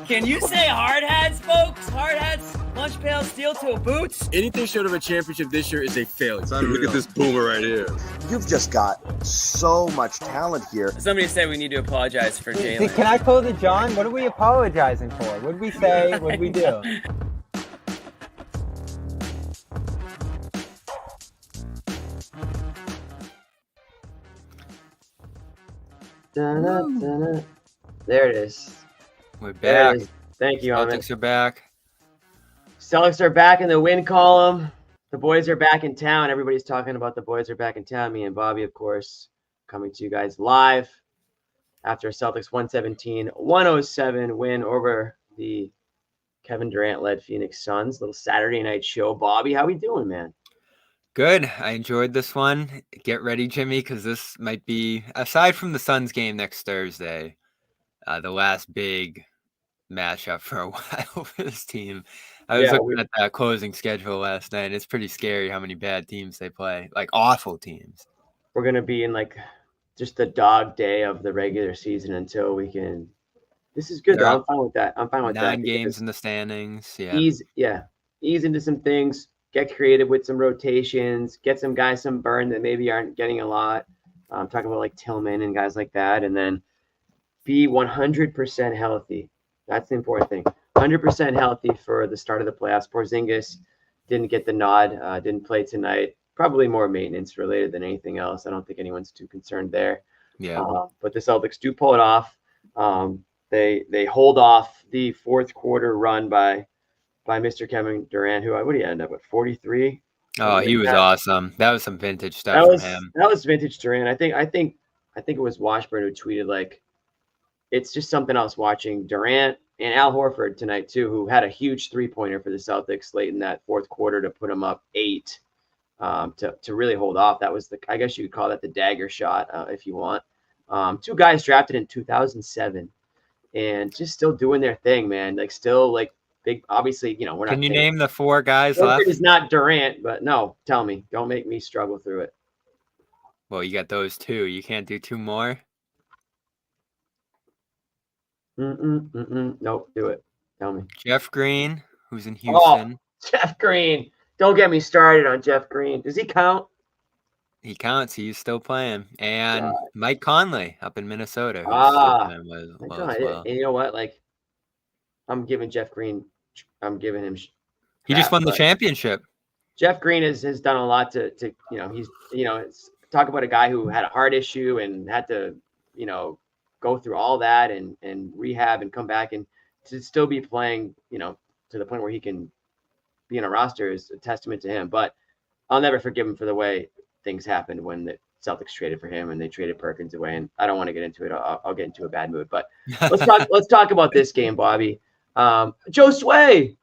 Can you say hard hats, folks? Hard hats, lunch pail, steel toe boots. Anything short of a championship this year is a failure. Look at this boomer right here. You've just got so much talent here. Somebody said we need to apologize for Jaylen. Can I call it John? What are we apologizing for? What did we say? What did we do? Da-da-da-da. There it is. We're back. Thank you, Ahmed. Celtics are back. Celtics are back in the win column. The boys are back in town. Everybody's talking about the boys are back in town. Me and Bobby, of course, coming to you guys live after a Celtics 117-107 win over the Kevin Durant-led Phoenix Suns. Little Saturday night show. Bobby, how we doing, man? Good. I enjoyed this one. Get ready, Jimmy, because this might be, aside from the Suns game next Thursday, the last big matchup for a while for this team. I was looking at that closing schedule last night. It's pretty scary how many bad teams they play, like awful teams. We're going to be in like just the dog day of the regular season until we can. This is good. I'm fine with that. I'm fine with 9 games in the standings. Yeah. Ease into some things. Get creative with some rotations. Get some guys some burn that maybe aren't getting a lot. I'm talking about like Tillman and guys like that. And then be 100% healthy. That's the important thing. 100% healthy for the start of the playoffs. Porzingis didn't get the nod. Didn't play tonight. Probably more maintenance related than anything else. I don't think anyone's too concerned there. Yeah. But the Celtics do pull it off. They hold off the fourth quarter run by Mr. Kevin Durant, who what did he end up with? 43. Oh, he was awesome. That was some vintage stuff from him. That was vintage Durant. I think it was Washburn who tweeted like, it's just something else watching Durant and Al Horford tonight too, who had a huge 3-pointer for the Celtics late in that fourth quarter to put them up 8, to really hold off. That was I guess you could call that the dagger shot if you want. 2 guys drafted in 2007 and just still doing their thing, man. Like still like big. Obviously, we're not. Can you name the 4 guys left? It's not Durant, but no. Tell me. Don't make me struggle through it. Well, you got those 2. You can't do 2 more. Nope, do it. Tell me. Jeff Green, who's in Houston. Oh, Jeff Green. Don't get me started on Jeff Green. Does he count? He counts. He's still playing. And Mike Conley up in Minnesota. And you know what? Like, I'm giving Jeff Green. I'm giving him. He just won the championship. Jeff Green has done a lot to he's talk about a guy who had a heart issue and had to go through all that and rehab and come back and to still be playing, to the point where he can be in a roster is a testament to him. But I'll never forgive him for the way things happened when the Celtics traded for him and they traded Perkins away. And I don't want to get into it. I'll get into a bad mood. But let's talk about this game, Bobby. Josue,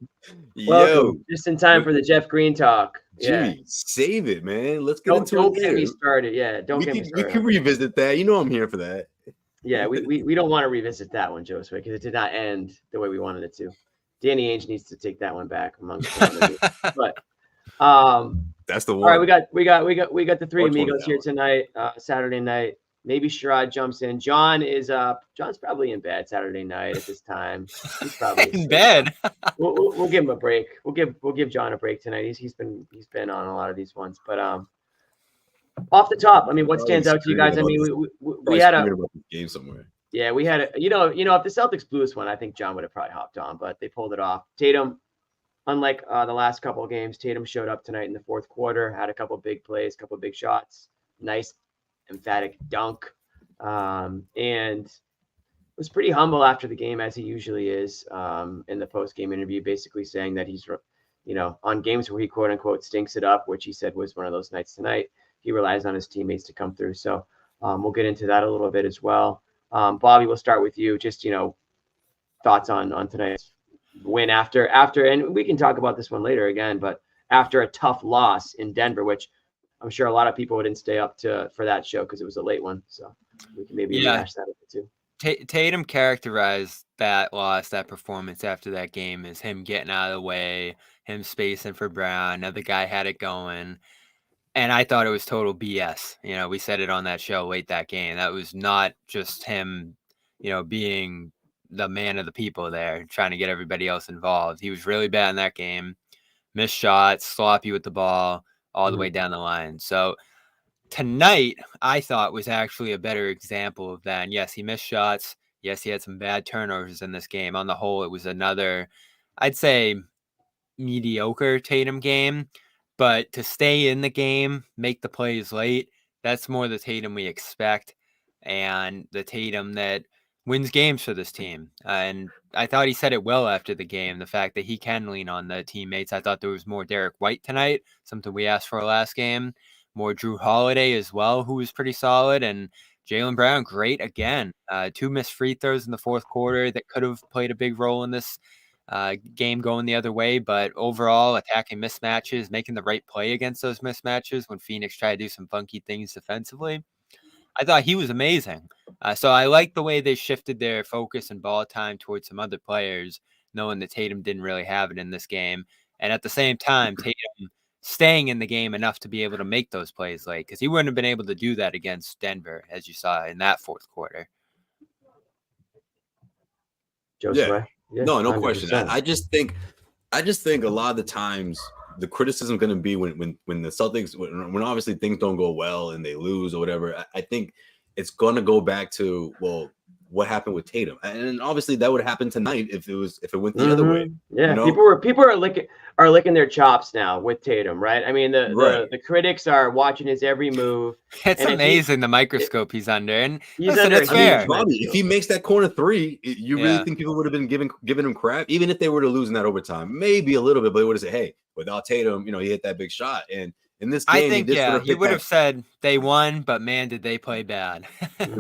welcome. Just in time for the Jeff Green talk. Yeah. Save it, man. Let's get into it. Don't get me started. Yeah, don't get me started. We can revisit that. I'm here for that. Yeah, we don't want to revisit that one, Josue, because it did not end the way we wanted it to. Danny Ainge needs to take that one back amongst but that's the one. All right, we got the 3 amigos here tonight, Saturday night. Maybe Sherrod jumps in. John is up. John's probably in bed Saturday night at this time. He's probably in bed. We'll give him a break. We'll give John a break tonight. He's been on a lot of these ones, but off the top, I mean, what stands out to you guys? I mean, we had a game somewhere. Yeah, we had a if the Celtics blew this one, I think John would have probably hopped on, but they pulled it off. Tatum, unlike the last couple of games, Tatum showed up tonight in the fourth quarter, had a couple big plays, couple big shots, nice emphatic dunk, and was pretty humble after the game as he usually is in the post-game interview, basically saying that he's on games where he quote unquote stinks it up, which he said was one of those nights tonight. He relies on his teammates to come through. So we'll get into that a little bit as well. Bobby, we'll start with you. Just, thoughts on tonight's win after, and we can talk about this one later again, but after a tough loss in Denver, which I'm sure a lot of people didn't stay up for that show because it was a late one. So we can maybe rehash that a bit too. Tatum characterized that loss, that performance after that game as him getting out of the way, him spacing for Brown. Another guy had it going. And I thought it was total BS. We said it on that show late that game. That was not just him, being the man of the people there, trying to get everybody else involved. He was really bad in that game. Missed shots, sloppy with the ball, all the way down the line. So tonight, I thought was actually a better example of that. And yes, he missed shots. Yes, he had some bad turnovers in this game. On the whole, it was another, I'd say, mediocre Tatum game. But to stay in the game, make the plays late, that's more the Tatum we expect, and the Tatum that wins games for this team. And I thought he said it well after the game, the fact that he can lean on the teammates. I thought there was more Derek White tonight, something we asked for last game. More Drew Holiday as well, who was pretty solid. And Jaylen Brown, great again. 2 missed free throws in the fourth quarter that could have played a big role in this game going the other way. But overall, attacking mismatches, making the right play against those mismatches when Phoenix tried to do some funky things defensively. I thought he was amazing. So I like the way they shifted their focus and ball time towards some other players, knowing that Tatum didn't really have it in this game. And at the same time, Tatum staying in the game enough to be able to make those plays late, because he wouldn't have been able to do that against Denver, as you saw in that fourth quarter. Josue? Yeah. No 100%. question. I just think a lot of the times the criticism is going to be when the Celtics, when obviously things don't go well and they lose or whatever. I think it's going to go back to, well, what happened with Tatum, and obviously that would happen tonight if it went the other way. Yeah, you know? people are licking their chops now with Tatum, right? I mean, the critics are watching his every move. It's amazing the microscope he's under, and he's listen, under. it's fair. Bobby, if he makes that corner three, you really think people would have been giving him crap, even if they were to lose in that overtime, maybe a little bit, but they would have said, "Hey, without Tatum, he hit that big shot." And in this game, I think he would have said they won, but man, did they play bad.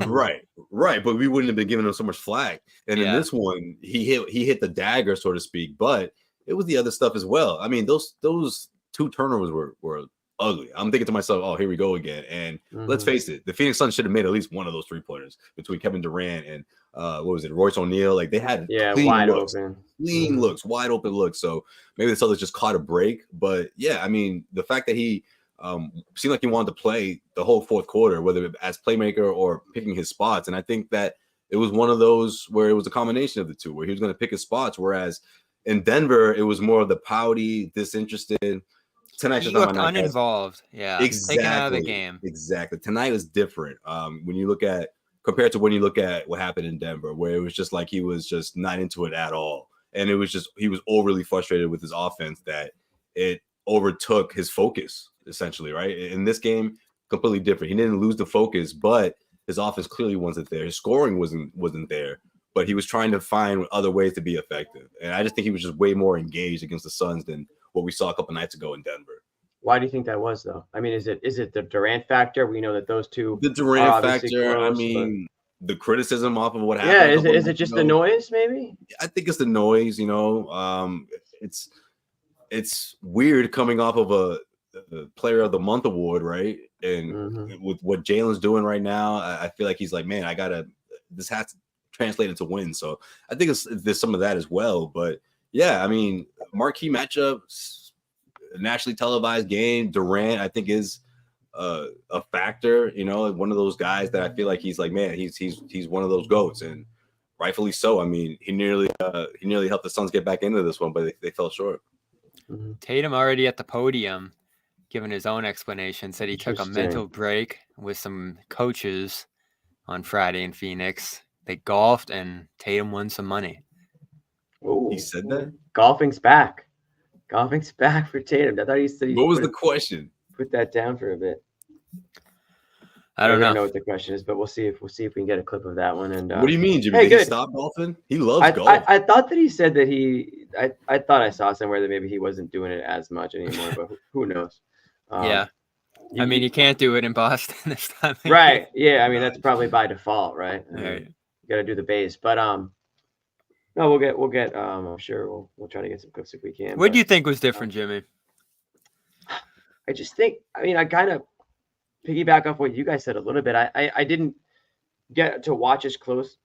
Right. But we wouldn't have been giving him so much flack. And in this one, he hit the dagger, so to speak. But it was the other stuff as well. I mean, those 2 turnovers were ugly. I'm thinking to myself, oh, here we go again. And let's face it, the Phoenix Suns should have made at least one of those 3-pointers between Kevin Durant and Royce O'Neal. Like, they had wide open looks, wide open looks. So maybe the Celtics just caught a break. But yeah, I mean, the fact that he seemed like he wanted to play the whole fourth quarter, whether as playmaker or picking his spots. And I think that it was one of those where it was a combination of the two, where he was going to pick his spots. Whereas in Denver, it was more of the pouty, disinterested. Tonight, he looked uninvolved. Yeah, exactly. Taken out of the game. Exactly. Tonight was different. Compared to when you look at what happened in Denver, where it was just like he was just not into it at all, and it was just he was overly frustrated with his offense that it overtook his focus essentially. Right in this game, completely different. He didn't lose the focus, but his offense clearly wasn't there. His scoring wasn't there, but he was trying to find other ways to be effective. And I just think he was just way more engaged against the Suns than what we saw a couple nights ago in Denver. Why do you think that was, though? I mean, is it the Durant factor? We know that those two. The Durant factor. Close, I mean, the criticism off of what happened. Yeah, is it just the noise? Maybe. I think it's the noise. It's weird coming off of a Player of the Month award, right? And with what Jaylen's doing right now, I feel like he's like, man, this has to translate into wins. So I think there's some of that as well. But yeah, I mean, marquee matchups, nationally televised game. Durant, I think, is a factor. One of those guys that I feel like he's like, man, he's one of those GOATs, and rightfully so. I mean, he nearly helped the Suns get back into this one, but they fell short. Tatum already at the podium, giving his own explanation, said he took a mental break with some coaches on Friday in Phoenix. They golfed, and Tatum won some money. Ooh. He said that? Golfing's back. Golfing's back for Tatum. I thought he said. What was the question? Put that down for a bit. I don't know what the question is, but we'll see if we can get a clip of that one. And what do you mean, Jimmy? Did he stop golfing? He loves golf. I thought that he said that I thought I saw somewhere that maybe he wasn't doing it as much anymore, but who knows? Yeah. I mean, you can't do it in Boston this time. Right. Yeah. I mean, that's probably by default, right? Right. You got to do the base, but no, we'll get. I'm sure we'll try to get some clips if we can. What do you think was different, Jimmy? I just think. I mean, I kind of piggyback off what you guys said a little bit. I didn't get to watch as close.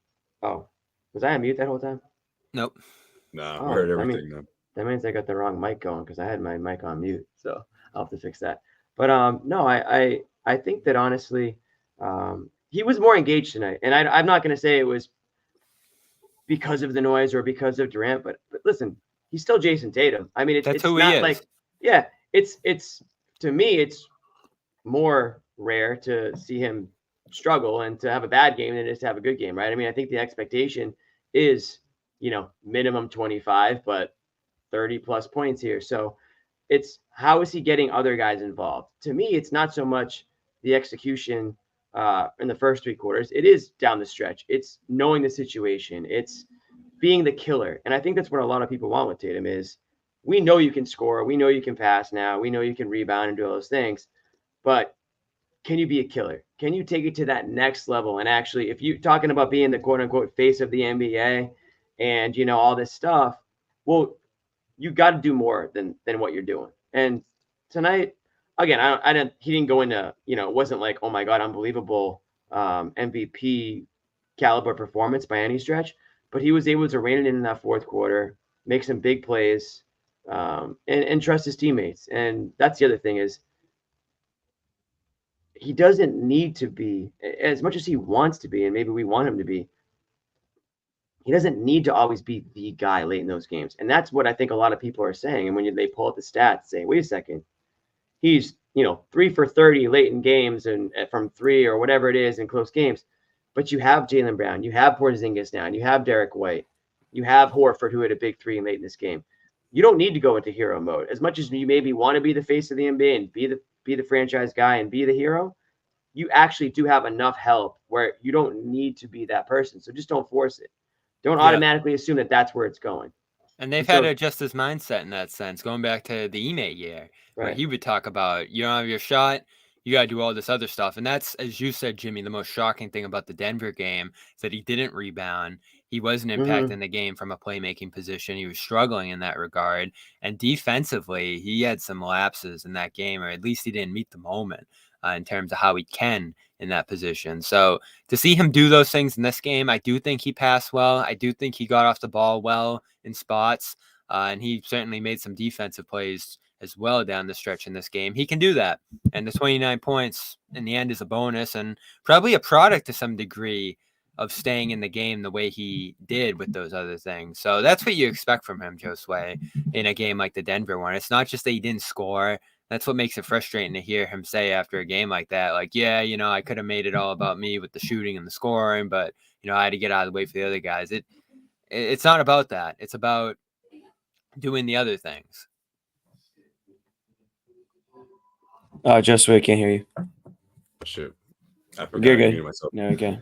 Oh, was I on mute that whole time? Nope. No, we heard everything. That means I got the wrong mic going because I had my mic on mute, so I'll have to fix that. But no, I think that honestly, he was more engaged tonight, and I'm not going to say it was because of the noise or because of Durant. But listen, he's still Jason Tatum. I mean, That's it's who he not is. like, yeah, it's to me, it's more rare to see him struggle and to have a bad game than it is to have a good game, right? I mean, I think the expectation is, minimum 25, but 30 plus points here. So it's how is he getting other guys involved? To me, it's not so much the execution in the first 3 quarters. It is down the stretch. It's knowing the situation. It's being the killer. And I think that's what a lot of people want with Tatum is we know you can score. We know you can pass now. We know you can rebound and do all those things. But can you be a killer? Can you take it to that next level? And actually, if you're talking about being the quote unquote face of the NBA and, all this stuff, well, you got to do more than what you're doing. And tonight, again, he didn't go into, it wasn't like, oh my God, unbelievable MVP caliber performance by any stretch, but he was able to rein it in that fourth quarter, make some big plays, and trust his teammates. And that's the other thing is he doesn't need to be, as much as he wants to be, and maybe we want him to be, he doesn't need to always be the guy late in those games. And that's what I think a lot of people are saying. And when they pull up the stats, say, wait a second, he's, 3 for 30 late in games and from 3 or whatever it is in close games. But you have Jaylen Brown, you have Porzingis now, and you have Derek White, you have Horford, who had a big 3 late in this game. You don't need to go into hero mode. As much as you maybe want to be the face of the NBA and be the franchise guy and be the hero, you actually do have enough help where you don't need to be that person. So just don't force it. Don't automatically assume that that's where it's going. And they've had to adjust his mindset in that sense, going back to the Ime year, where he would talk about, you don't have your shot, you got to do all this other stuff. And that's, as you said, Jimmy, the most shocking thing about the Denver game is that he didn't rebound. He wasn't impacting the game from a playmaking position. He was struggling in that regard. And defensively, he had some lapses in that game, or at least he didn't meet the moment in terms of how he can in that position. So to see him do those things in this game, I do think he passed well. I do think he got off the ball well in spots. And he certainly made some defensive plays as well down the stretch in this game. He can do that. And the 29 points in the end is a bonus and probably a product to some degree of staying in the game the way he did with those other things. So that's what you expect from him, Josue, in a game like the Denver one. It's not just that he didn't score. That's what makes it frustrating to hear him say after a game like that, like, yeah, I could have made it all about me with the shooting and the scoring, but, I had to get out of the way for the other guys. It's not about that. It's about doing the other things. Josue, I can't hear you. Shit. I forgot You're to good. mute myself. No, okay.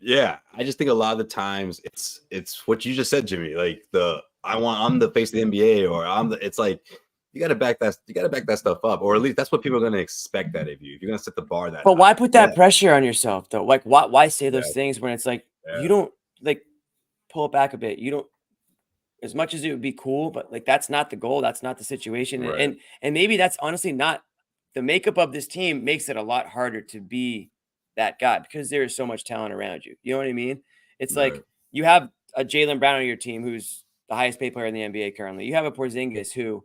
Yeah, I just think a lot of the times it's what you just said, Jimmy. Like I'm the face of the NBA, or it's like you gotta back that stuff up, or at least that's what people are gonna expect that of you. If you're gonna set the bar that But high. why put that pressure on yourself though? Like why say those things when it's like you don't like pull it back a bit. You don't, as much as it would be cool, but like that's not the goal, that's not the situation. Right. And maybe that's honestly not the makeup of this team makes it a lot harder to be that guy because there is so much talent around you. You know what I mean? It's like you have a Jaylen Brown on your team who's the highest paid player in the NBA currently. You have a Porzingis who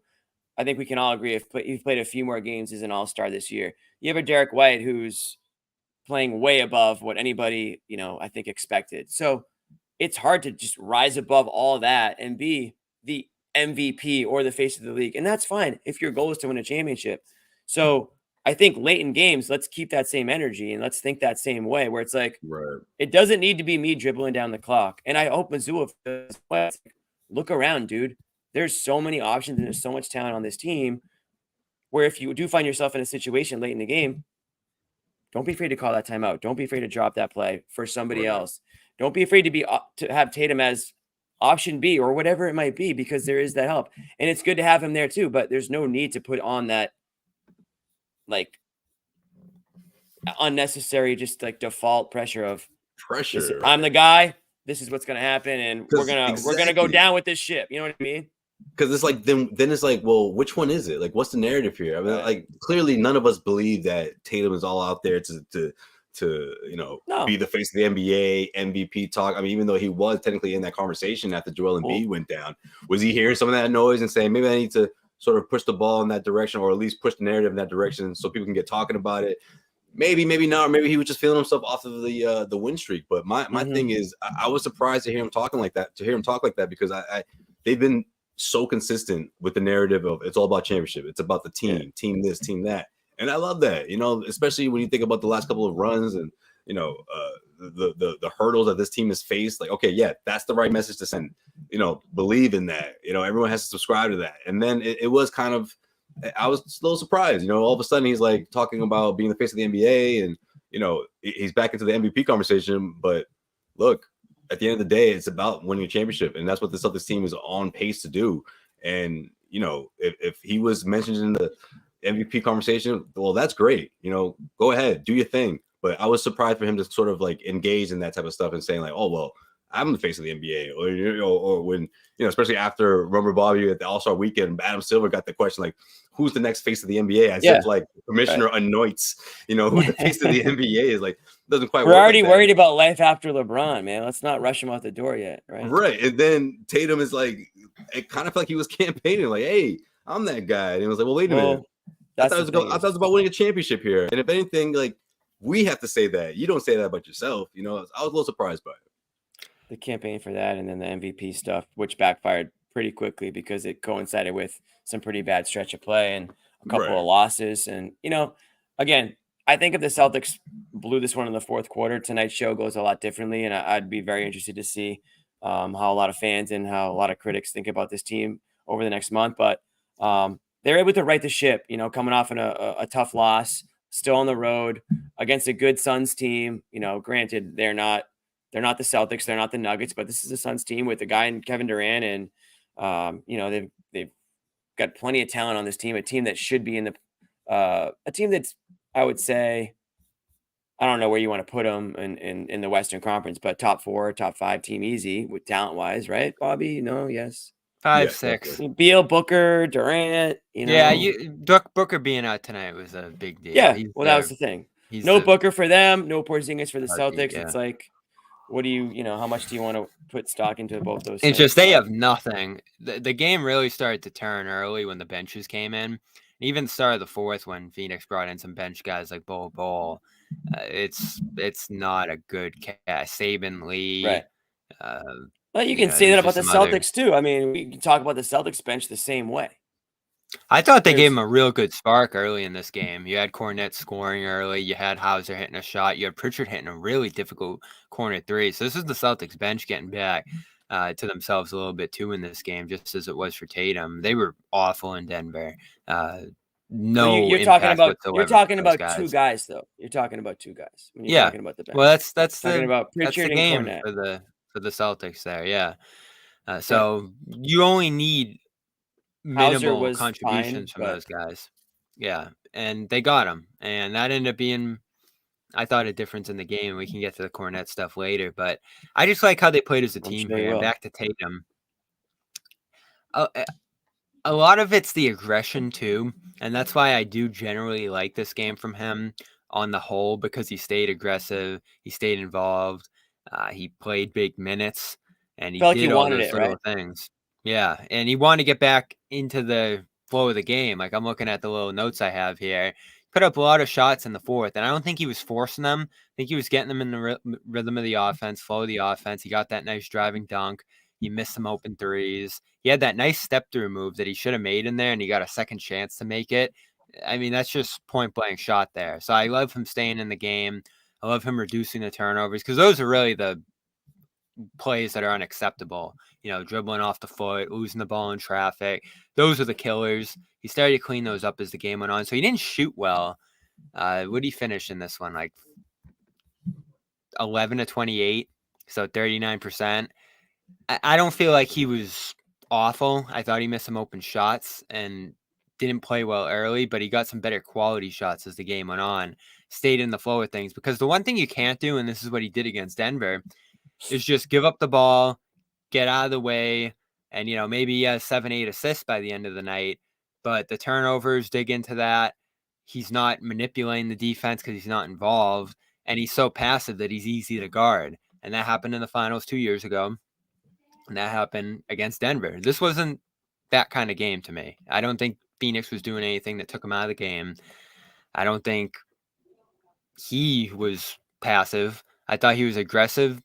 I think we can all agree if he's played a few more games as an all-star this year. You have a Derek White who's playing way above what anybody, I think expected. So it's hard to just rise above all that and be the MVP or the face of the league. And that's fine if your goal is to win a championship. So I think late in games, let's keep that same energy and let's think that same way where it's like, it doesn't need to be me dribbling down the clock. And I hope Missoula look around, dude. There's so many options and there's so much talent on this team where if you do find yourself in a situation late in the game, don't be afraid to call that timeout. Don't be afraid to drop that play for somebody else. Don't be afraid to have Tatum as option B or whatever it might be, because there is that help. And it's good to have him there too, but there's no need to put on that like unnecessary, just like default pressure of pressure. I'm the guy. This is what's going to happen. And we're going to go down with this ship. You know what I mean? Because it's like, then it's like, well, which one is it? Like, what's the narrative here? I mean, like clearly none of us believe that Tatum is all out there to be the face of the NBA, MVP talk. I mean, even though he was technically in that conversation after Joel Embiid went down, was he hearing some of that noise and saying, maybe I need to sort of push the ball in that direction, or at least push the narrative in that direction so people can get talking about it? maybe not. Or maybe he was just feeling himself off of the win streak. But my thing is, I was surprised to hear him talking like that. Because they've been so consistent with the narrative of it's all about championship. It's about the team, team this, team that, and I love that. Especially when you think about the last couple of runs and the hurdles that this team has faced. Like, okay, yeah, that's the right message to send. Believe in that. Everyone has to subscribe to that. And then it was kind of. I was a little surprised, all of a sudden he's like talking about being the face of the NBA and, he's back into the MVP conversation. But look, at the end of the day, it's about winning a championship. And that's what the Celtics team is on pace to do. And, if he was mentioned in the MVP conversation, well, that's great. Go ahead, do your thing. But I was surprised for him to sort of like engage in that type of stuff and saying like, oh, well, I'm the face of the NBA, or when, especially after Rumble Bobby at the All-Star weekend, Adam Silver got the question, like, who's the next face of the NBA? As if like the commissioner anoints, who the face of the NBA is. Like, doesn't quite We're work already like that. worried about life after LeBron, man. Let's not rush him out the door yet. Right. Right. And then Tatum is like, it kind of felt like he was campaigning, like, hey, I'm that guy. And it was like, well, wait a minute. I thought it was about winning a championship here. And if anything, like, we have to say that. You don't say that about yourself. I was a little surprised by it. The campaign for that, and then the MVP stuff, which backfired pretty quickly because it coincided with some pretty bad stretch of play and a couple of losses. And, again, I think if the Celtics blew this one in the fourth quarter, tonight's show goes a lot differently. And I'd be very interested to see how a lot of fans and how a lot of critics think about this team over the next month. But they're able to right the ship, coming off in a tough loss, still on the road against a good Suns team. Granted, they're not the Celtics, they're not the Nuggets, but this is a Suns team with a guy in Kevin Durant, and they've got plenty of talent on this team. A team that should be in a team that's, I would say, I don't know where you want to put them in the Western Conference, but top 4, top 5 team easy with talent wise, right, Bobby? Yes. 5, 6. Beal, Booker, Durant. Booker being out tonight was a big deal. Yeah, that was the thing. No Booker for them, no Porzingis for the Celtics. Yeah. It's like, what do you, how much do you want to put stock into both those It's things? just they have nothing. The game really started to turn early when the benches came in. Even the start of the fourth when Phoenix brought in some bench guys like Bol. It's not a good cast. Saban, Lee. Right. But you can say that about the Celtics too. I mean, we can talk about the Celtics bench the same way. I thought they gave him a real good spark early in this game. You had Kornet scoring early. You had Hauser hitting a shot. You had Pritchard hitting a really difficult corner 3. So this is the Celtics bench getting back to themselves a little bit too in this game, just as it was for Tatum. They were awful in Denver. You're talking about two guys though. You're talking about two guys. When you're talking about the bench. Well, that's talking about Pritchard the game and Kornet. for the Celtics there. Yeah. So you only need minimal contributions from those guys. Yeah. And they got them. And that ended up being, I thought, a difference in the game. We can get to the Kornet stuff later, but I just like how they played as a team here. Back to Tatum. A lot of it's the aggression too. And that's why I do generally like this game from him on the whole, because he stayed aggressive. He stayed involved. He played big minutes and he did all those little things. Yeah, and he wanted to get back into the flow of the game. Like, I'm looking at the little notes I have here. Put up a lot of shots in the fourth, and I don't think he was forcing them. I think he was getting them in the rhythm of the offense, flow of the offense. He got that nice driving dunk. He missed some open threes. He had that nice step-through move that he should have made in there, and he got a second chance to make it. I mean, that's just point-blank shot there. So I love him staying in the game. I love him reducing the turnovers, because those are really the plays that are unacceptable. Dribbling off the foot, losing the ball in traffic. Those are the killers. He started to clean those up as the game went on. So he didn't shoot well. What did he finish in this one? Like 11 to 28. So 39%. I don't feel like he was awful. I thought he missed some open shots and didn't play well early, but he got some better quality shots as the game went on. Stayed in the flow of things, because the one thing you can't do, and this is what he did against Denver, is just give up the ball, get out of the way, and, maybe he has 7-8 assists by the end of the night, but the turnovers dig into that. He's not manipulating the defense because he's not involved, and he's so passive that he's easy to guard. And that happened in the finals 2 years ago, and that happened against Denver. This wasn't that kind of game to me. I don't think Phoenix was doing anything that took him out of the game. I don't think he was passive. I thought he was aggressive,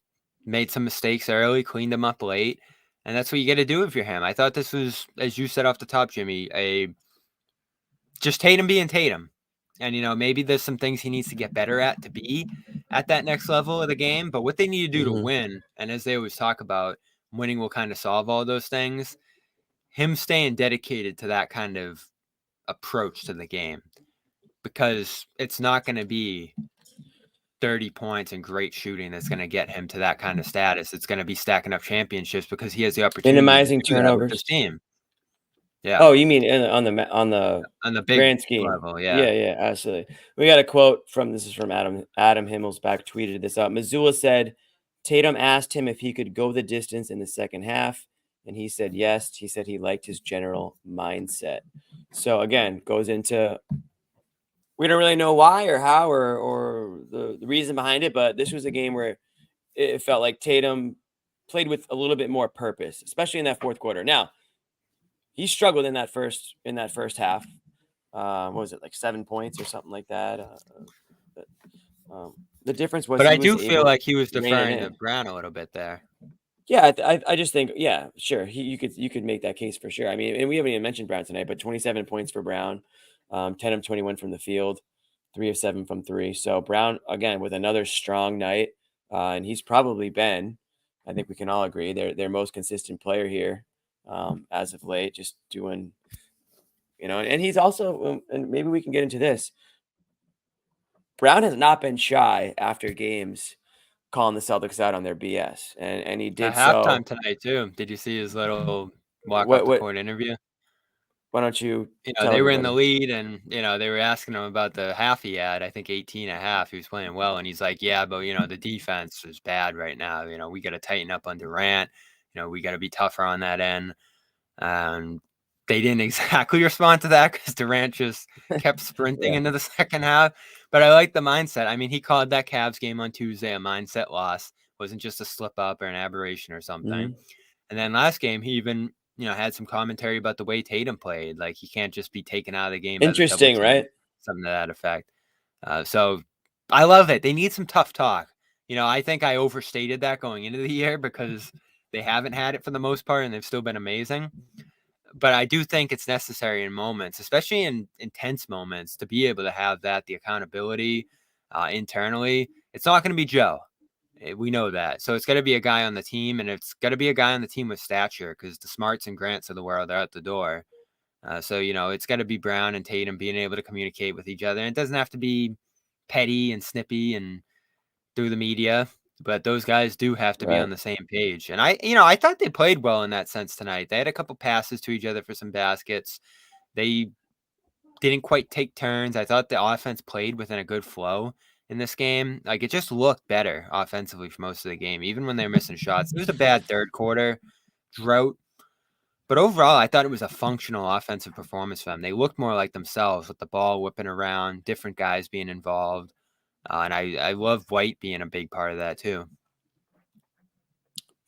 made some mistakes early, cleaned them up late. And that's what you got to do if you're him. I thought this was, as you said off the top, Jimmy, just Tatum being Tatum. And, maybe there's some things he needs to get better at to be at that next level of the game. But what they need to do to win, and as they always talk about, winning will kind of solve all those things, him staying dedicated to that kind of approach to the game. Because it's not going to be 30 points and great shooting that's going to get him to that kind of status. It's going to be stacking up championships because he has the opportunity minimizing to do that with turnovers. this team. Yeah. Oh, you mean on the big grand scheme level? Yeah, absolutely. We got a quote from Adam Himmelsbach tweeted this out. Missoula said Tatum asked him if he could go the distance in the second half, and he said yes. He said he liked his general mindset. So again, goes into, we don't really know why or how or the reason behind it, but this was a game where it felt like Tatum played with a little bit more purpose, especially in that fourth quarter. Now, he struggled in that first half. What was it, like 7 points or something like that? The difference was, but I do feel like he was deferring to Brown a little bit there. Yeah, I just think, yeah, sure. You could make that case for sure. I mean, and we haven't even mentioned Brown tonight, but 27 points for Brown, 10 of 21 from the field, 3 of 7 from 3. So Brown, again, with another strong night, and he's probably been, I think we can all agree, their most consistent player here as of late, just doing, and he's also, and maybe we can get into this, Brown has not been shy after games calling the Celtics out on their BS, and he did at halftime tonight too. Did you see his little walk off the court interview? Why don't you? They were in the lead, and they were asking him about the half he had. I think 18 and a half. He was playing well, and he's like, "Yeah, but the defense is bad right now. We got to tighten up on Durant. We got to be tougher on that end." They didn't exactly respond to that because Durant just kept sprinting into the second half. But I like the mindset. I mean, he called that Cavs game on Tuesday a mindset loss. It wasn't just a slip up or an aberration or something. Mm-hmm. And then last game, he even had some commentary about the way Tatum played. Like, he can't just be taken out of the game. Interesting, right? Something to that effect. So I love it. They need some tough talk. I think I overstated that going into the year because they haven't had it for the most part, and they've still been amazing. But I do think it's necessary in moments, especially in intense moments, to be able to have the accountability internally. It's not going to be Joe. We know that. So it's got to be a guy on the team, and it's got to be a guy on the team with stature because the Smarts and Grants of the world are out the door. So it's got to be Brown and Tatum being able to communicate with each other. And it doesn't have to be petty and snippy and through the media. But those guys do have to be on the same page. And I thought they played well in that sense tonight. They had a couple passes to each other for some baskets. They didn't quite take turns. I thought the offense played within a good flow in this game. Like, it just looked better offensively for most of the game, even when they were missing shots. It was a bad third quarter drought. But overall, I thought it was a functional offensive performance for them. They looked more like themselves with the ball whipping around, different guys being involved. And I love White being a big part of that too.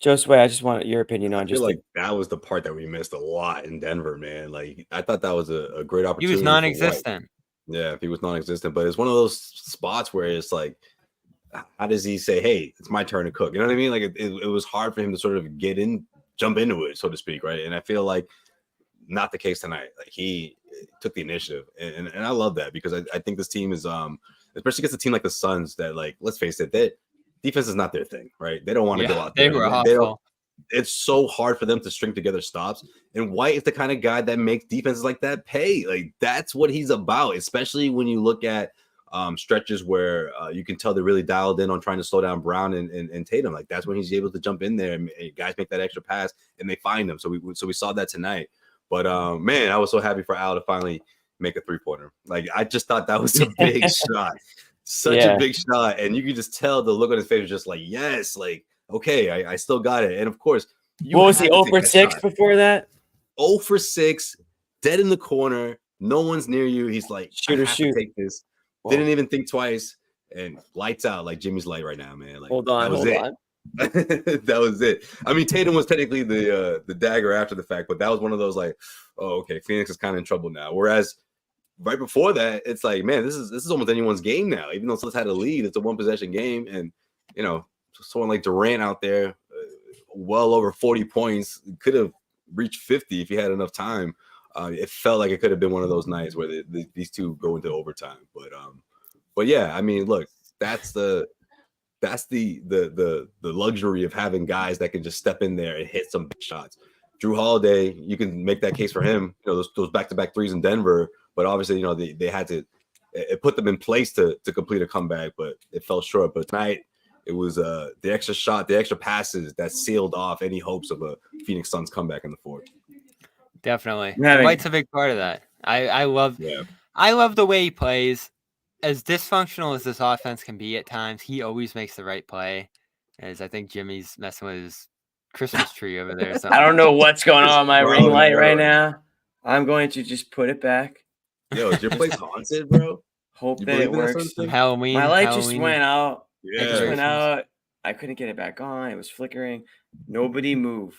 Josue, I just want your opinion on just that was the part that we missed a lot in Denver, man. Like, I thought that was a great opportunity. He was non-existent. Yeah, he was non-existent, but it's one of those spots where it's like, how does he say, "Hey, it's my turn to cook"? You know what I mean? Like, it was hard for him to sort of jump into it, so to speak, right? And I feel like not the case tonight. Like, he took the initiative, and I love that because I think this team is especially against a team like the Suns that, like, let's face it, that defense is not their thing, right? They don't want to go out there. They were awful. It's so hard for them to string together stops. And White is the kind of guy that makes defenses like that pay. Like, that's what he's about, especially when you look at stretches where you can tell they're really dialed in on trying to slow down Brown and Tatum. Like, that's when he's able to jump in there and guys make that extra pass and they find him. So we saw that tonight. But man, I was so happy for Al to finally make a 3-pointer. Like, I just thought that was a big shot. Such a big shot. And you could just tell the look on his face was just like, yes, like, okay, I still got it. And of course, what was he, 0 for 6 before that? 0 for 6, dead in the corner. No one's near you. He's like, shoot. Take this. Whoa. Didn't even think twice. And lights out, like Jimmy's light right now, man. Like, hold on. That was it. I mean, Tatum was technically the dagger after the fact, but that was one of those like, oh, okay, Phoenix is kind of in trouble now. Whereas right before that, it's like, man, this is almost anyone's game now. Even though Celtics had a lead, it's a 1-possession game, and someone like Durant out there, well over 40 points, could have reached 50 if he had enough time. It felt like it could have been one of those nights where these two go into overtime. But yeah, I mean, look, that's the luxury of having guys that can just step in there and hit some big shots. Jrue Holiday, you can make that case for him. Those back-to-back threes in Denver, but obviously, they had to. It put them in place to complete a comeback, but it fell short. But tonight, it was the extra shot, the extra passes that sealed off any hopes of a Phoenix Suns comeback in the fourth. Definitely, Yeah, White's a big part of that. I love the way he plays. As dysfunctional as this offense can be at times, he always makes the right play. As I think Jimmy's messing with his Christmas tree over there. I don't know what's going on with my ring light right now. I'm going to just put it back. Yo, is your place haunted, bro? Hope that it works. Halloween. My light just went out. Yeah. It just went out. I couldn't get it back on. It was flickering. Nobody move.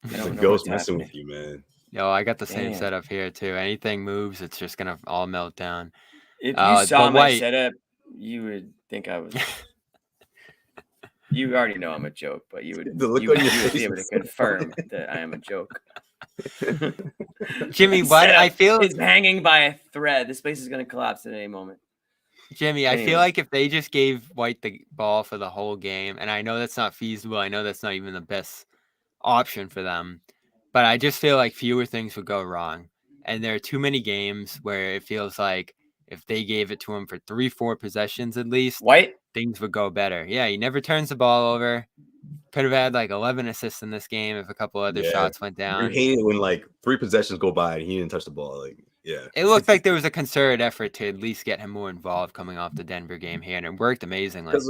I The don't know ghost what's messing happening. with you, man. Yo, I got the same Damn. setup here too. Anything moves, it's just gonna all melt down. If you saw but my White- setup, you would think I was. You already know I'm a joke, but you would, The look you on would your be face able to is so confirm that I am a joke. Jimmy, My what setup I feel is hanging by a thread. This place is going to collapse at any moment. Jimmy, I Anyway. feel like if they just gave White the ball for the whole game, and I know that's not feasible, I know that's not even the best option for them, but I just feel like fewer things would go wrong. And there are too many games where it feels like if they gave it to him for 3-4 possessions at least, White? things would go better. Yeah, he never turns the ball over. Could have had like 11 assists in this game if a couple other shots went You're down. hating when like 3 possessions go by and he didn't touch the ball. Like, yeah. It looked like there was a concerted effort to at least get him more involved coming off the Denver game here, and it worked amazingly. It's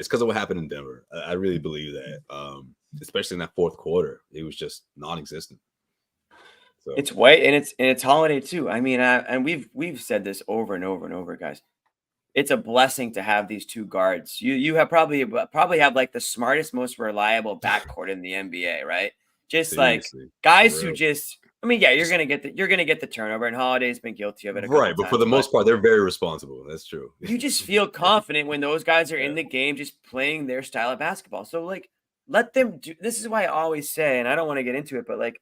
because of what happened in Denver. I really believe that. Especially in that fourth quarter, it was just non-existent. So It's White and it's Holiday too. I mean, and we've said this over and over and over, guys. It's a blessing to have these two guards. You have probably have like the smartest, most reliable backcourt in the NBA, right? Just seriously, like guys for who real. just. I mean, yeah, you're gonna get the turnover, and Holiday's been guilty of it. Right, but for the most part, they're very responsible. That's true. You just feel confident when those guys are in the game, just playing their style of basketball. So like, let them do. This is why I always say, and I don't want to get into it, but like,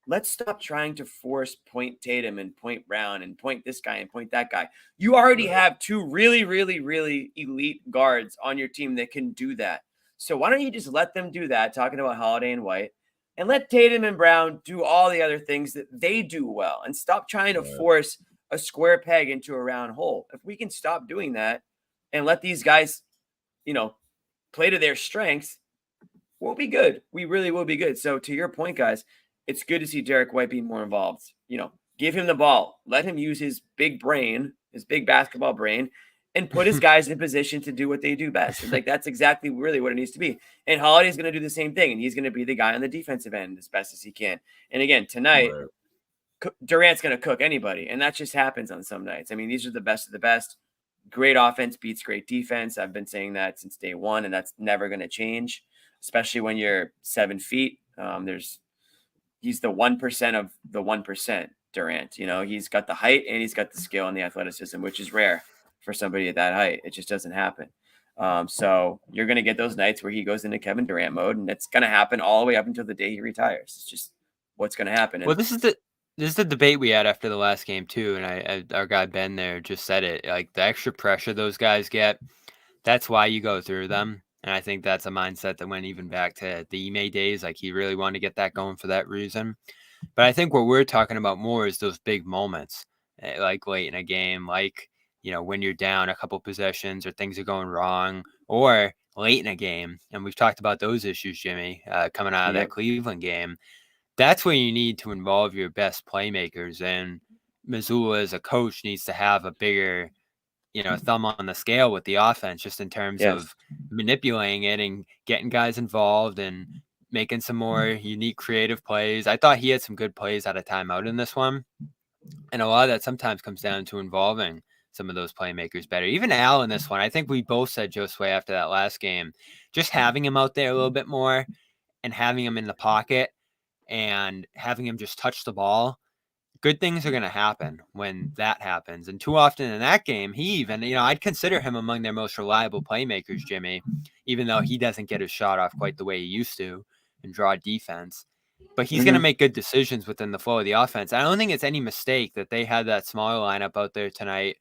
let's stop trying to force point Tatum and point Brown and point this guy and point that guy. You already have two really, really, really elite guards on your team that can do that. So why don't you just let them do that? Talking about Holiday and White, and let Tatum and Brown do all the other things that they do well, and stop trying to force a square peg into a round hole. If we can stop doing that and let these guys, play to their strengths, we'll be good. We really will be good. So to your point, guys, it's good to see Derek White be more involved. Give him the ball. Let him use his big brain, his big basketball brain, and put his guys in position to do what they do best. Like, that's exactly really what it needs to be. And Holiday's going to do the same thing, and he's going to be the guy on the defensive end as best as he can. And again, tonight, Durant's going to cook anybody, and that just happens on some nights. I mean, these are the best of the best. Great offense beats great defense. I've been saying that since day one, and that's never going to change, especially when you're 7 feet. He's the 1% of the 1%, Durant. He's got the height and he's got the skill and the athleticism, which is rare for somebody at that height. It just doesn't happen. So you're going to get those nights where he goes into Kevin Durant mode, and it's going to happen all the way up until the day he retires. It's just what's going to happen. Well, this is the debate we had after the last game too, and our guy Ben there just said it. Like, the extra pressure those guys get, that's why you go through them. And I think that's a mindset that went even back to the Ime days. Like, he really wanted to get that going for that reason. But I think what we're talking about more is those big moments, like late in a game, like, when you're down a couple possessions or things are going wrong, or late in a game. And we've talked about those issues, Jimmy, coming out of that Cleveland game. That's where you need to involve your best playmakers. And Missoula as a coach needs to have a bigger, thumb on the scale with the offense, just in terms of manipulating it and getting guys involved and making some more unique, creative plays. I thought he had some good plays out of timeout in this one. And a lot of that sometimes comes down to involving some of those playmakers better. Even Al in this one, I think we both said Josue after that last game, just having him out there a little bit more and having him in the pocket and having him just touch the ball good things are going to happen when that happens. And too often in that game, he even, I'd consider him among their most reliable playmakers, Jimmy, even though he doesn't get his shot off quite the way he used to and draw defense. But he's going to make good decisions within the flow of the offense. I don't think it's any mistake that they had that smaller lineup out there tonight.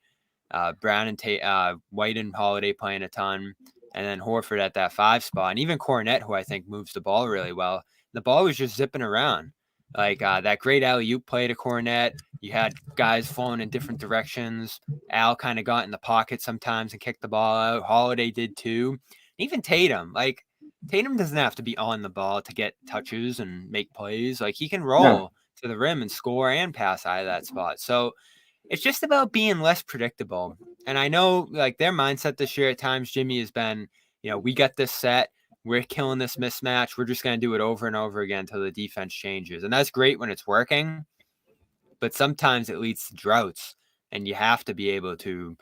Brown and White and Holiday playing a ton, and then Horford at that 5 spot, and even Kornet, who I think moves the ball really well. The ball was just zipping around. Like that great alley-oop play to Kornet. You had guys flowing in different directions. Al kind of got in the pocket sometimes and kicked the ball out. Holiday did too. Even Tatum. Like, Tatum doesn't have to be on the ball to get touches and make plays. Like, he can roll to the rim and score and pass out of that spot. So it's just about being less predictable. And I know, like, their mindset this year at times, Jimmy, has been, we got this set. We're killing this mismatch. We're just going to do it over and over again until the defense changes. And that's great when it's working, but sometimes it leads to droughts, and you have to be able to,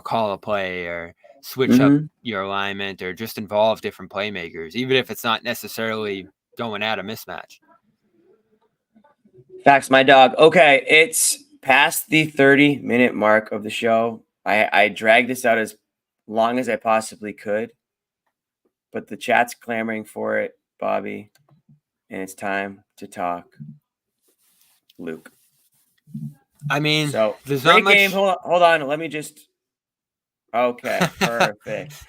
call a play or switch up your alignment or just involve different playmakers, even if it's not necessarily going at a mismatch. Facts, my dog. Okay, it's past the 30-minute mark of the show. I dragged this out as long as I possibly could, but the chat's clamoring for it, Bobby, and it's time to talk Luke. I mean, so there's great not much... game. Hold on. Let me just. Okay, perfect.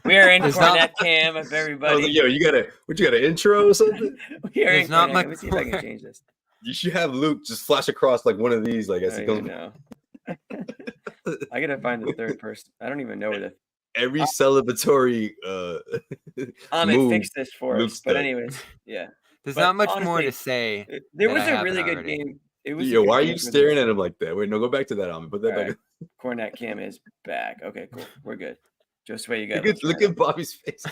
We are in Kornet cam. If everybody, yo, you got an intro or something? We are in not Kornet. much Let me see if I can change this. You should have Luke just flash across like one of these, like as he comes. I gotta find the third person. I don't even know where the every celebratory Ahmed fixed this for Luke's us. But done. anyways, yeah. There's but not much honestly, more to say. There was a I really good already. game. It was. Yo, why are you staring at him like that? Wait, no, go back to that, Ahmed. Put that back. Right. Kornet cam is back. Okay, cool. We're good. Josue, you got look at Bobby's face.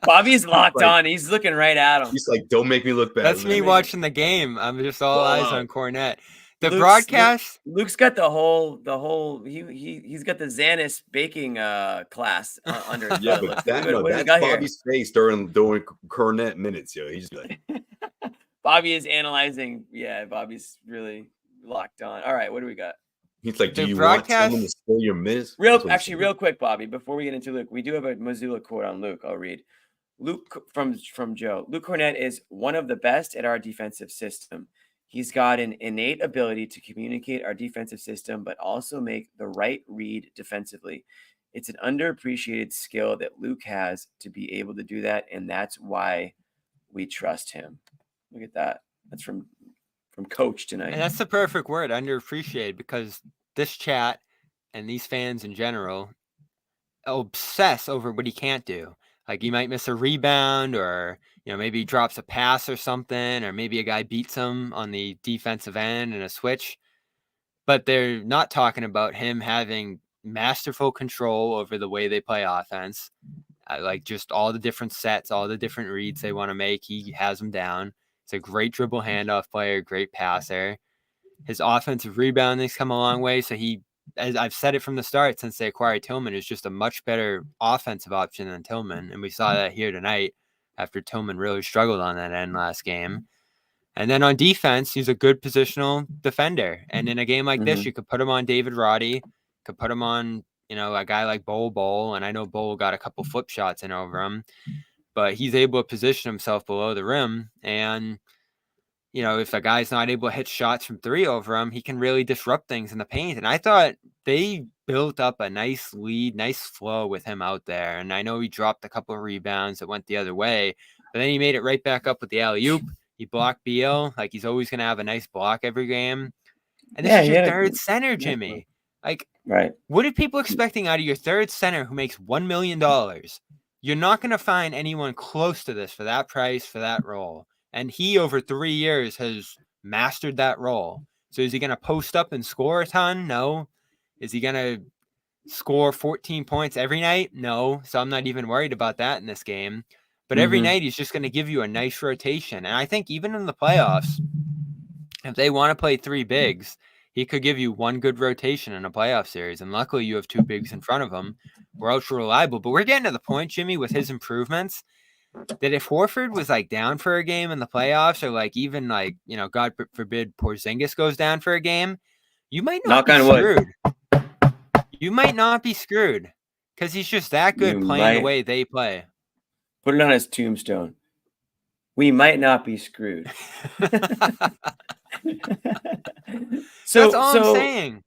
Bobby's locked like, on. He's looking right at him. He's like, "Don't make me look bad." That's me watching the game. I'm just all eyes on Kornet. The broadcast. Luke's got the whole. He's got the Zannis baking class under his yeah, but that's Bobby's face during Kornet minutes, yo. He's like, Bobby is analyzing. Yeah, Bobby's really locked on. All right, what do we got? He's like, do you want someone to steal your minutes? Real quick, Bobby, before we get into Luke, we do have a Missoula quote on Luke. I'll read. Luke from Joe. Luke Kornet is one of the best at our defensive system. He's got an innate ability to communicate our defensive system, but also make the right read defensively. It's an underappreciated skill that Luke has to be able to do that, and that's why we trust him. Look at that. That's from Coach tonight. And that's the perfect word, underappreciated, because this chat and these fans in general obsess over what he can't do. Like, he might miss a rebound, or maybe he drops a pass or something, or maybe a guy beats him on the defensive end in a switch. But they're not talking about him having masterful control over the way they play offense. Like, just all the different sets, all the different reads they want to make, he has them down. He's a great dribble handoff player, great passer. His offensive rebounding's come a long way. So he, as I've said it from the start, since they acquired Tillman, is just a much better offensive option than Tillman. And we saw that here tonight after Tillman really struggled on that end last game. And then on defense, he's a good positional defender. And in a game like this, you could put him on David Roddy, could put him on, a guy like Bol. And I know Bol got a couple flip shots in over him, but he's able to position himself below the rim. And, if a guy's not able to hit shots from 3 over him, he can really disrupt things in the paint. And I thought they built up a nice lead, nice flow with him out there. And I know he dropped a couple of rebounds that went the other way, but then he made it right back up with the alley-oop. He blocked Beal. Like, he's always going to have a nice block every game. And this is your third center, Jimmy. Like, right. What are people expecting out of your third center who makes $1 million? You're not going to find anyone close to this for that price, for that role. And he, over 3 years, has mastered that role. So is he going to post up and score a ton? No. Is he going to score 14 points every night? No. So I'm not even worried about that in this game. But every night he's just going to give you a nice rotation. And I think even in the playoffs, if they want to play 3 bigs, he could give you one good rotation in a playoff series. And luckily you have 2 bigs in front of him. We're ultra reliable. But we're getting to the point, Jimmy, with his improvements, that if Horford was like down for a game in the playoffs, or like even like, you know, God forbid Porzingis goes down for a game, you might not Knock be on wood. screwed. You might not be screwed because he's just that good You playing the might. way they play. Put it on his tombstone. We might not be screwed. That's all I'm saying.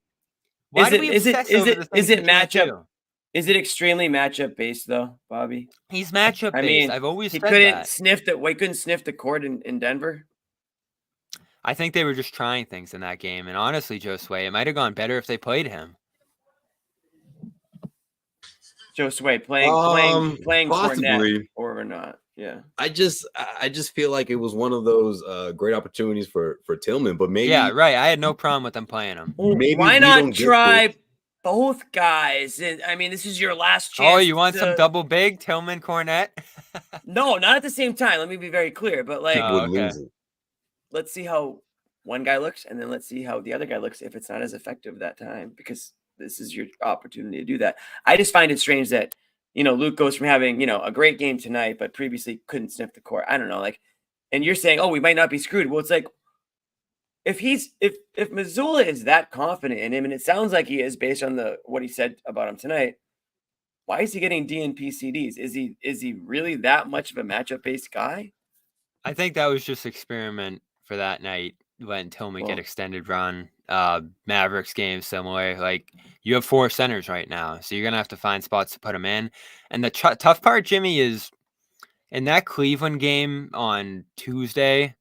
Why do we obsess over the things he can't do? Is it extremely matchup based though, Bobby? He's matchup based. I mean, I've always he said couldn't that. couldn't sniff the court in Denver. I think they were just trying things in that game, and honestly, Josue, it might have gone better if they played him. Josue playing possibly Kornet or not. Yeah. I just feel like it was one of those great opportunities for Tillman, but maybe Yeah, right. I had no problem with them playing him. maybe Why we not don't get try this. both guys? I mean, this is your last chance. Oh, you want some double big Tillman Kornet? No, not at the same time. Let me be very clear. But like, Oh, Would okay. lose it. let's see how one guy looks, and then let's see how the other guy looks if it's not as effective that time, because this is your opportunity to do that. I just find it strange that, you know, Luke goes from having, you know, a great game tonight, but previously couldn't sniff the court. I don't know, like, and you're saying, oh, we might not be screwed. Well, it's like, if Mazzulla is that confident in him, and it sounds like he is based on what he said about him tonight, why is he getting DNP CDs? Is he really that much of a matchup based guy? I think that was just experiment for that night, letting Tillman get extended run. Mavericks game similar. Like, you have 4 centers right now, so you're gonna have to find spots to put them in. And the tough part, Jimmy, is in that Cleveland game on Tuesday,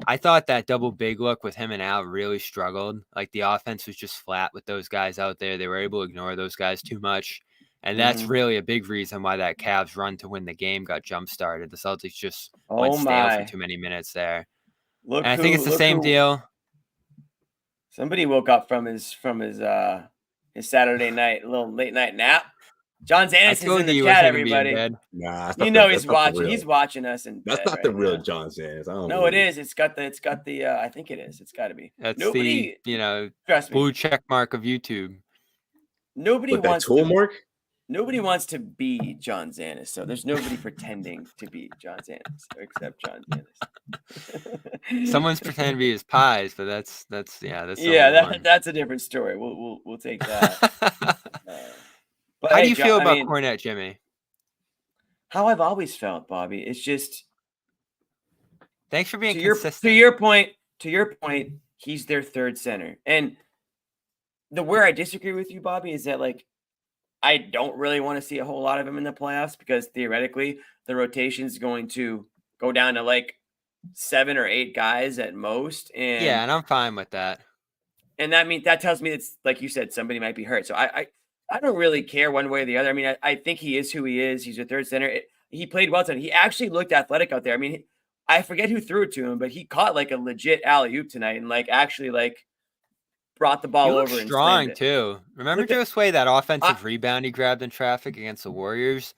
I thought that double big look with him and Al really struggled. Like, the offense was just flat with those guys out there. They were able to ignore those guys too much. And that's really a big reason why that Cavs run to win the game got jump-started. The Celtics just went stale for too many minutes there. And I think it's the same deal. Somebody woke up from his Saturday night, a little late night nap. John Zannis is in the chat, everybody. Nah, you know he's watching. He's watching us, and that's not the real John Zannis. I don't know. No, it is. It's got the. I think it is. It's got to be. That's the blue check mark of YouTube. Nobody But wants that tool mark. Nobody wants to be John Zannis, so there's nobody pretending to be John Zannis except John Zannis. Someone's pretending to be his pies, but that's that's a different story. We'll take that. But how do you feel about Kornet, Jimmy? How I've always felt, Bobby. It's just thanks for being consistent. To your point, he's their third center, and where I disagree with you, Bobby, is that like, I don't really want to see a whole lot of him in the playoffs, because theoretically the rotation is going to go down to like 7 or 8 guys at most. And I'm fine with that. And that tells me it's like you said, somebody might be hurt. So I don't really care one way or the other. I mean, I think he is who he is. He's a third center. He played well tonight. He actually looked athletic out there. I mean, I forget who threw it to him, but he caught like a legit alley-oop tonight and like actually like brought the ball over and strong too. Remember Josue, that offensive rebound he grabbed in traffic against the Warriors?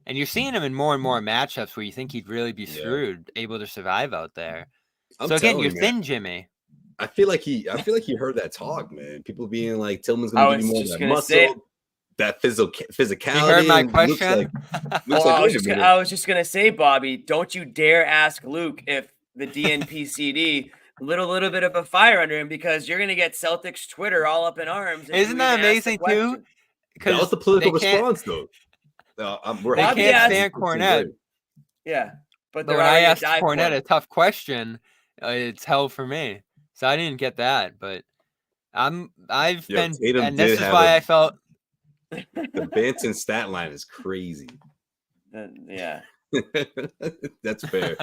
And you're seeing him in more and more matchups where you think he'd really be screwed, able to survive out there. So again, you're thin, Jimmy. I feel like he heard that talk, man. People being like, Tillman's gonna give you more of that muscle, that physicality. You heard my question. I was just gonna say, Bobby, don't you dare ask Luke if the DNP CD little bit of a fire under him, because you're gonna get Celtics Twitter all up in arms. Isn't that amazing too? That was the political response, though. They can't stand Kornet. Yeah, but when I asked Kornet a tough question, it's hell for me. So I didn't get that, but I've been, and this is why I felt the Banton stat line is crazy. Yeah, that's fair.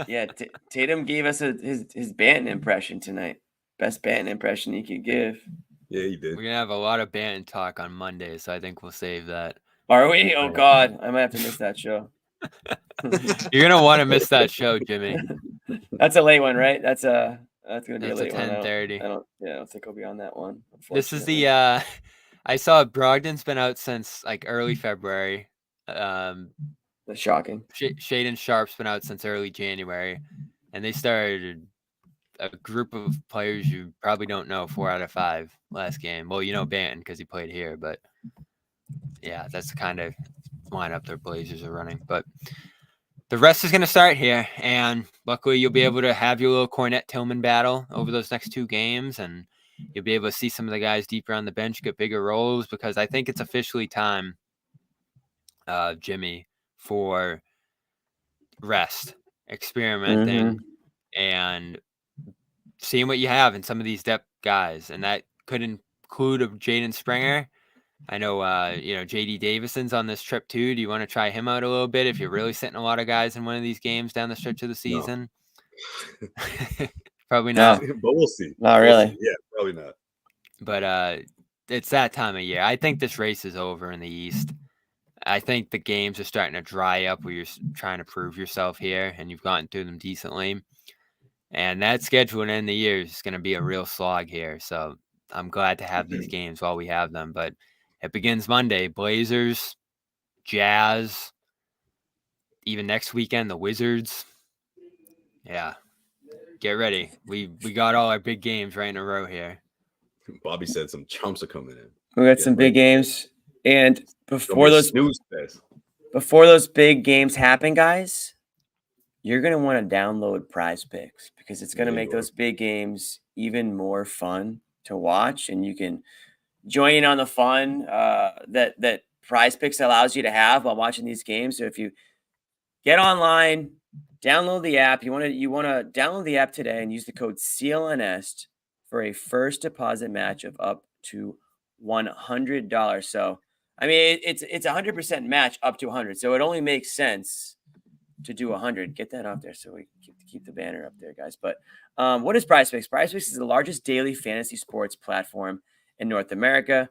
Yeah, Tatum gave us his Banton impression tonight. Best Banton impression he could give. Yeah, he did. We're gonna have a lot of Banton talk on Monday, so I think we'll save that. Are we? Oh God, I might have to miss that show. You're gonna want to miss that show, Jimmy. That's a late one, right? That's gonna be a late 10:30. one. I don't think I'll be on that one. This is the I saw Brogdon's been out since like early February. That's shocking. Shaedon Sharp's been out since early January, and they started a group of players you probably don't know 4 out of 5 last game. Well, you know Banton because he played here, but yeah, that's the kind of lineup their Blazers are running. But the rest is going to start here, and luckily you'll be able to have your little Kornet Tillman battle over those next 2 games, and you'll be able to see some of the guys deeper on the bench get bigger roles, because I think it's officially time, Jimmy, for rest, experimenting, and seeing what you have in some of these depth guys, and that could include a Jaden Springer. I know, JD Davison's on this trip too. Do you want to try him out a little bit if you're really sitting a lot of guys in one of these games down the stretch of the season? No. Probably not. But we'll see. Not really. Yeah, probably not. But it's that time of year. I think this race is over in the East. I think the games are starting to dry up where you're trying to prove yourself here, and you've gotten through them decently. And that schedule at the end of the year is going to be a real slog here. So I'm glad to have these games while we have them. But it begins Monday. Blazers, Jazz, even next weekend, the Wizards. Yeah. Get ready. We got all our big games right in a row here. Bobby said some chumps are coming in. We got some big games. And before those big games happen, guys, you're going to want to download PrizePicks, because it's going to make those big games even more fun to watch, and you can join in on the fun that PrizePicks allows you to have while watching these games. So if you get online, download the app. You want to download the app today and use the code CLNS for a first deposit match of up to $100. So I mean, it's 100% match up to 100. So it only makes sense to do 100. Get that out there so we keep the banner up there, guys. But what is PrizePicks? PrizePicks is the largest daily fantasy sports platform in North America.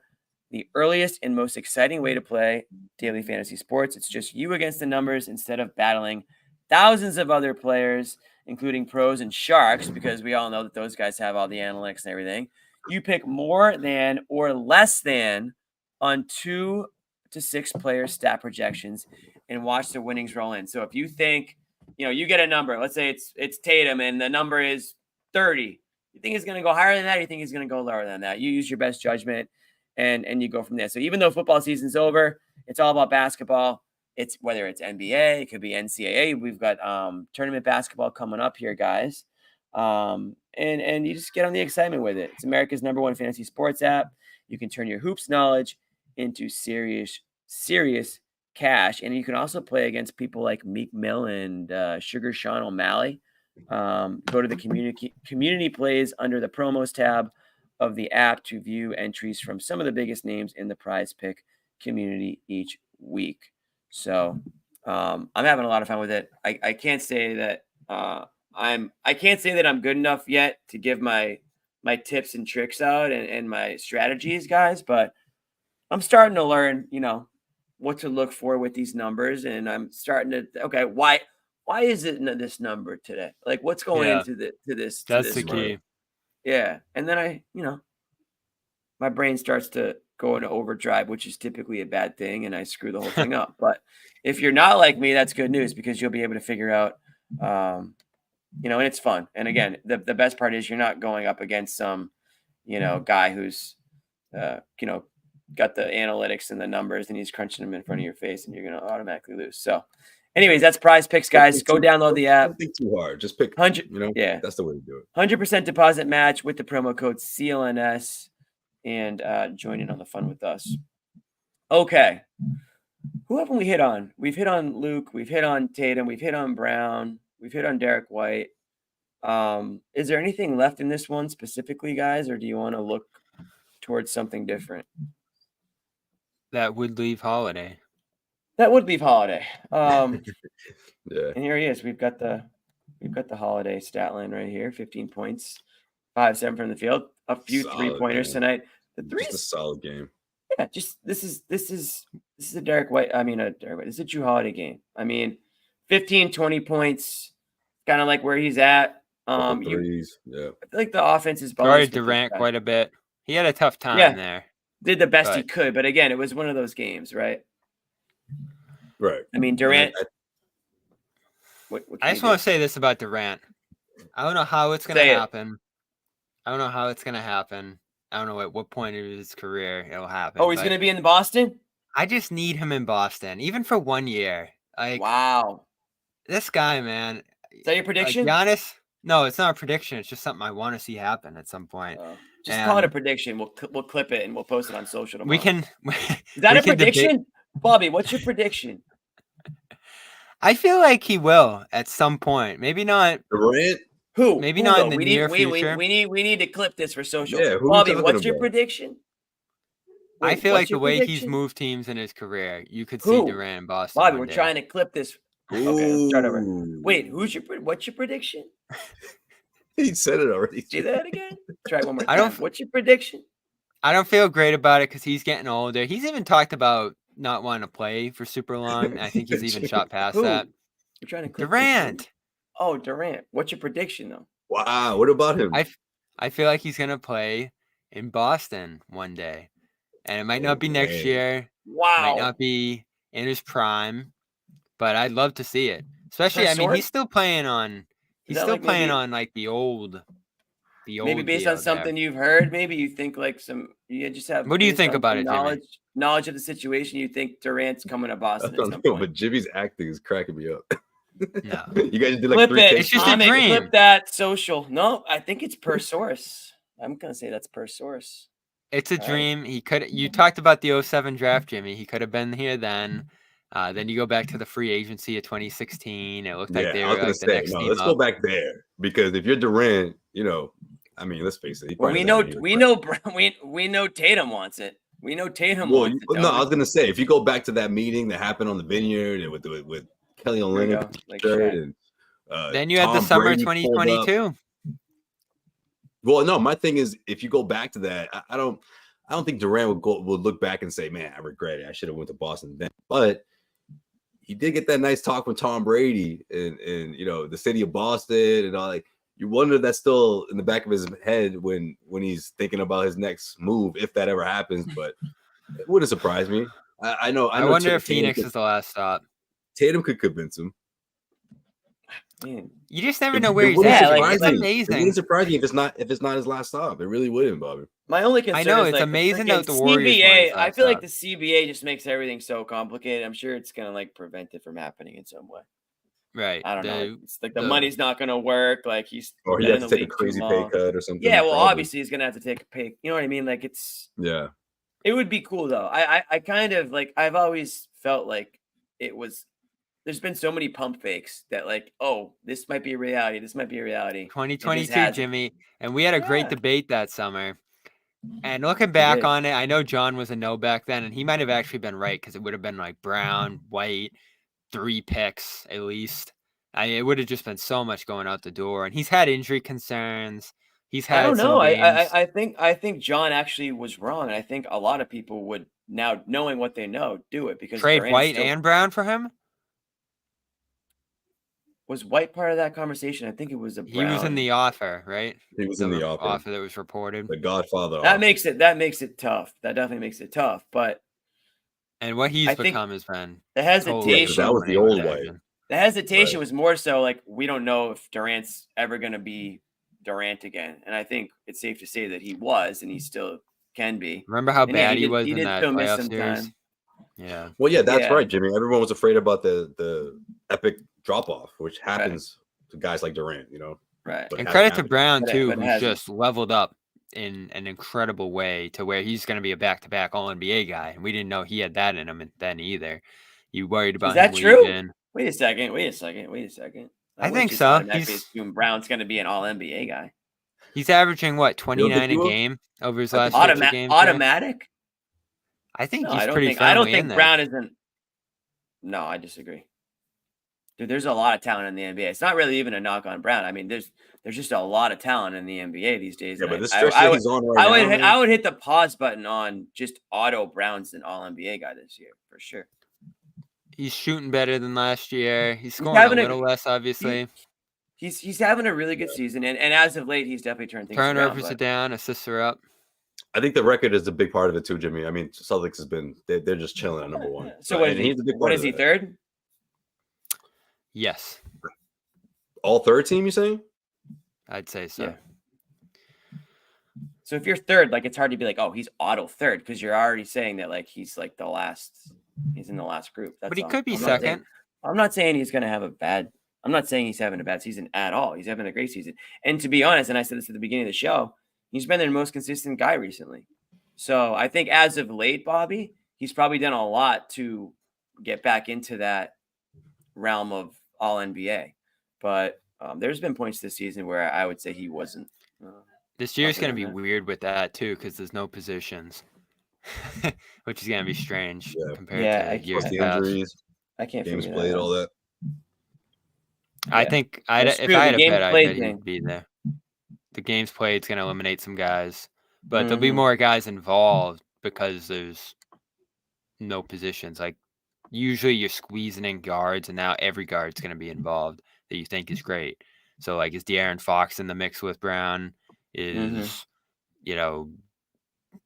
The earliest and most exciting way to play daily fantasy sports. It's just you against the numbers instead of battling thousands of other players, including pros and sharks, because we all know that those guys have all the analytics and everything. You pick more than or less than on 2 to 6 player stat projections and watch the winnings roll in. So if you think, you get a number, let's say it's Tatum and the number is 30. You think he's going to go higher than that? Or you think he's going to go lower than that? You use your best judgment and you go from there. So even though football season's over, it's all about basketball. It's whether it's NBA, it could be NCAA. We've got tournament basketball coming up here, guys. And you just get on the excitement with it. It's America's #1 fantasy sports app. You can turn your hoops knowledge into serious cash. And you can also play against people like Meek Mill and Sugar Sean O'Malley. Go to the community plays under the promos tab of the app to view entries from some of the biggest names in the PrizePick community each week. So I'm having a lot of fun with it. I can't say that I'm good enough yet to give my tips and tricks out and my strategies, guys, but I'm starting to learn, what to look for with these numbers. And I'm starting to, okay, why is it this number today? Like what's going into this? That's the key. Yeah. And then my brain starts to go into overdrive, which is typically a bad thing. And I screw the whole thing up. But if you're not like me, that's good news, because you'll be able to figure out, and it's fun. And again, the best part is you're not going up against some, guy who's, got the analytics and the numbers and he's crunching them in front of your face and you're going to automatically lose. So anyways, that's PrizePicks, guys. Go download the app. Don't think too hard. Just pick 100. Yeah, that's the way to do it. 100% deposit match with the promo code CLNS and join in on the fun with us. Okay. Who haven't we hit on? We've hit on Luke. We've hit on Tatum. We've hit on Brown. We've hit on Derek White. Is there anything left in this one specifically, guys, or do you want to look towards something different? That would leave Holiday. Yeah. And here he is. We've got the Holiday stat line right here. 15 points, 5-7 from the field. A few solid 3-pointers tonight. The threes, just a solid game. Yeah, just this is a Derek White. I mean, this is a Jrue Holiday game. I mean, 15, 20 points, kind of like where he's at. Threes. I feel like the offense is guarded Durant quite a bit. He had a tough time there. Did the best he could, but again, it was one of those games, right? Right. I mean, Durant. I just want to say this about Durant. I don't know how it's going to happen. I don't know at what point of his career it'll happen. Oh, he's going to be in Boston? I just need him in Boston, even for 1 year. Wow. This guy, man. Is that your prediction? Giannis? No, it's not a prediction. It's just something I want to see happen at some point. Just call it a prediction. We'll clip it and we'll post it on social tomorrow. We can. Is that a prediction, Bobby? What's your prediction? I feel like he will at some point. Maybe not. Durant? Who? Maybe Who not will? in the near future. We need to clip this for social. Yeah, who Bobby, we what's talking your about? prediction? I feel what's like the your way he's prediction? moved teams in his career, you could Who? see Durant in Boston. Bobby, one we're day. trying to clip this. Okay, let's start over. Ooh. Wait, what's your prediction? He said it already. Do that again. Try it one more time. I don't- What's your prediction? I don't feel great about it because he's getting older. He's even talked about not wanting to play for super long. I think he's even shot past Who? that. We're trying to clip this. Durant. Oh, Durant. What's your prediction though? Wow. What about him? I feel like he's gonna play in Boston one day, and it might not be next man. year. Wow. Might not be in his prime, but I'd love to see it. Especially, I mean, Sort? he's still playing on. He's that still like playing maybe- on like the old. Maybe based deal on something you've heard, maybe you think like you just have. What do you based think on about some it, Jimmy? knowledge of the situation. You think Durant's coming to I Boston at don't some know, point. but Jimmy's acting is cracking me up. No. You guys did like Flip 3 it. takes. It's just a Comment, dream. Flip that social. No, I think it's per source. I'm gonna say that's per source. It's a Right. dream. He could. You talked about the 07 draft, Jimmy. He could have been here then. Then you go back to the free agency of 2016. It looked like they I were was gonna like the say, next no, team let's up. go back there because if you're Durant, I mean, let's face it. he Well, probably we doesn't know, have any- we know Tatum wants it. We know Tatum Well, wants it. no, I was gonna say if you go back to that meeting that happened on the vineyard and with Kelly There we Olynyk go, like shirt Shaq. and Then you had the Tom summer Brady pulled up. 2022. Well, no, my thing is if you go back to that, I don't think Durant would look back and say, "Man, I regret it. I should have went to Boston then." But he did get that nice talk with Tom Brady and the city of Boston and all. Like you wonder if that's still in the back of his head when he's thinking about his next move, if that ever happens. But it wouldn't surprise me. I know. I wonder if Tatum Phoenix is the last stop. Tatum could convince him. Man, You just never It- know where it he's wouldn't at. surprise Like, it's me. It amazing. wouldn't surprise me if it's not his last stop. It really wouldn't, Bobby. my only concern know, is it's like amazing the that the freaking Warriors won CBA. his I last feel like stop. the CBA just makes everything so complicated. I'm sure it's gonna like prevent it from happening in some way. Right. I don't know. It's like the the- money's not gonna work. Like he's Or he been has in to the take a league too crazy pay long. cut or something. Yeah, well, probably. obviously he's gonna have to take a pay. You know what I mean? Like Yeah. it would be cool though. I kind of like I've always felt like it was. There's been so many pump fakes that like, oh, this might be a reality. This might be a reality. 2022, hasn't. Jimmy. And we had a great Yeah. debate that summer. And looking back did. on it, I know John was a no back then, and he might have actually been right because it would have been like Brown, White, 3 picks at least. It would have just been so much going out the door. And he's had injury concerns. He's had I don't some know. games. I think John actually was wrong, and I think a lot of people would now, knowing what they know, do it because Trade Durant's White still- and Brown for him? was White part of that conversation. I think it was a He was in Brown. the offer, right? He was in the offer. that was reported. The Godfather. That offer. makes it tough. That definitely makes it tough. But And what he's I think become has been the Yeah, 'cause hesitation, that was the old White. the hesitation Right. was more so like we don't know if Durant's ever going to be Durant again, and I think it's safe to say that he was, and he still can be. Remember how And yeah, bad he he did- was he in did that still miss playoff some series? time. Yeah. Well, yeah, that's Yeah. right, Jimmy. Everyone was afraid about the epic drop off, which happens to guys like Durant, Right. But And it credit hasn't to happened. Brown But it- too, but it who's hasn't. just leveled up in an incredible way to where he's going to be a back-to-back All-NBA guy. And we didn't know he had that in him then either. You worried about that him true? leaving. Wait a second. I wouldn't think just so. automatically He's- assume Brown's going to be an All NBA guy. He's averaging what, think 29 he a will? game over his I last think 50 games? here? Automatic? I think No, he's I don't pretty think. I don't firmly in think there. Brown isn't. No, I disagree. Dude, there's a lot of talent in the NBA. It's not really even a knock on Brown. I mean, there's just a lot of talent in the NBA these days. Yeah, and but this I stretch that he's on right now, man, I would hit the pause button on just Otto Brown's an All NBA guy this year for sure. He's shooting better than last year. He's scoring having a a- little less, obviously. He's having a really good season, and as of late, he's definitely turned things around. Turnovers are but- down, assists are up. I think the record is a big part of it too, Jimmy. I mean, Celtics has been they're just chilling at number one. So what is and he? he's a big What part is of he? that. Third? Yes, All third team, you saying? I'd say so. Yeah. So if you're third, like it's hard to be like, oh, he's Otto third because you're already saying that like he's like the last. He's in the last group. That's But he all. could be I'm not saying- second. I'm not saying he's going to have a bad I'm not saying he's having a bad season at all. He's having a great season. And to be honest, and I said this at the beginning of the show, he's been their most consistent guy recently. So I think as of late, Bobby, he's probably done a lot to get back into that realm of all NBA. But there's been points this season where I would say he wasn't. This year's going to be weird with that too, because there's no positions, which is going to be strange compared to years the past. injuries, I can't games figure played, that out. all that. I think if I had a bet, I bet he'd be there. The games played is going to eliminate some guys, but there'll be more guys involved because there's no positions. Like usually you're squeezing in guards, and now every guard's going to be involved that you think is great. So like, is De'Aaron Fox in the mix with Brown? Is you know?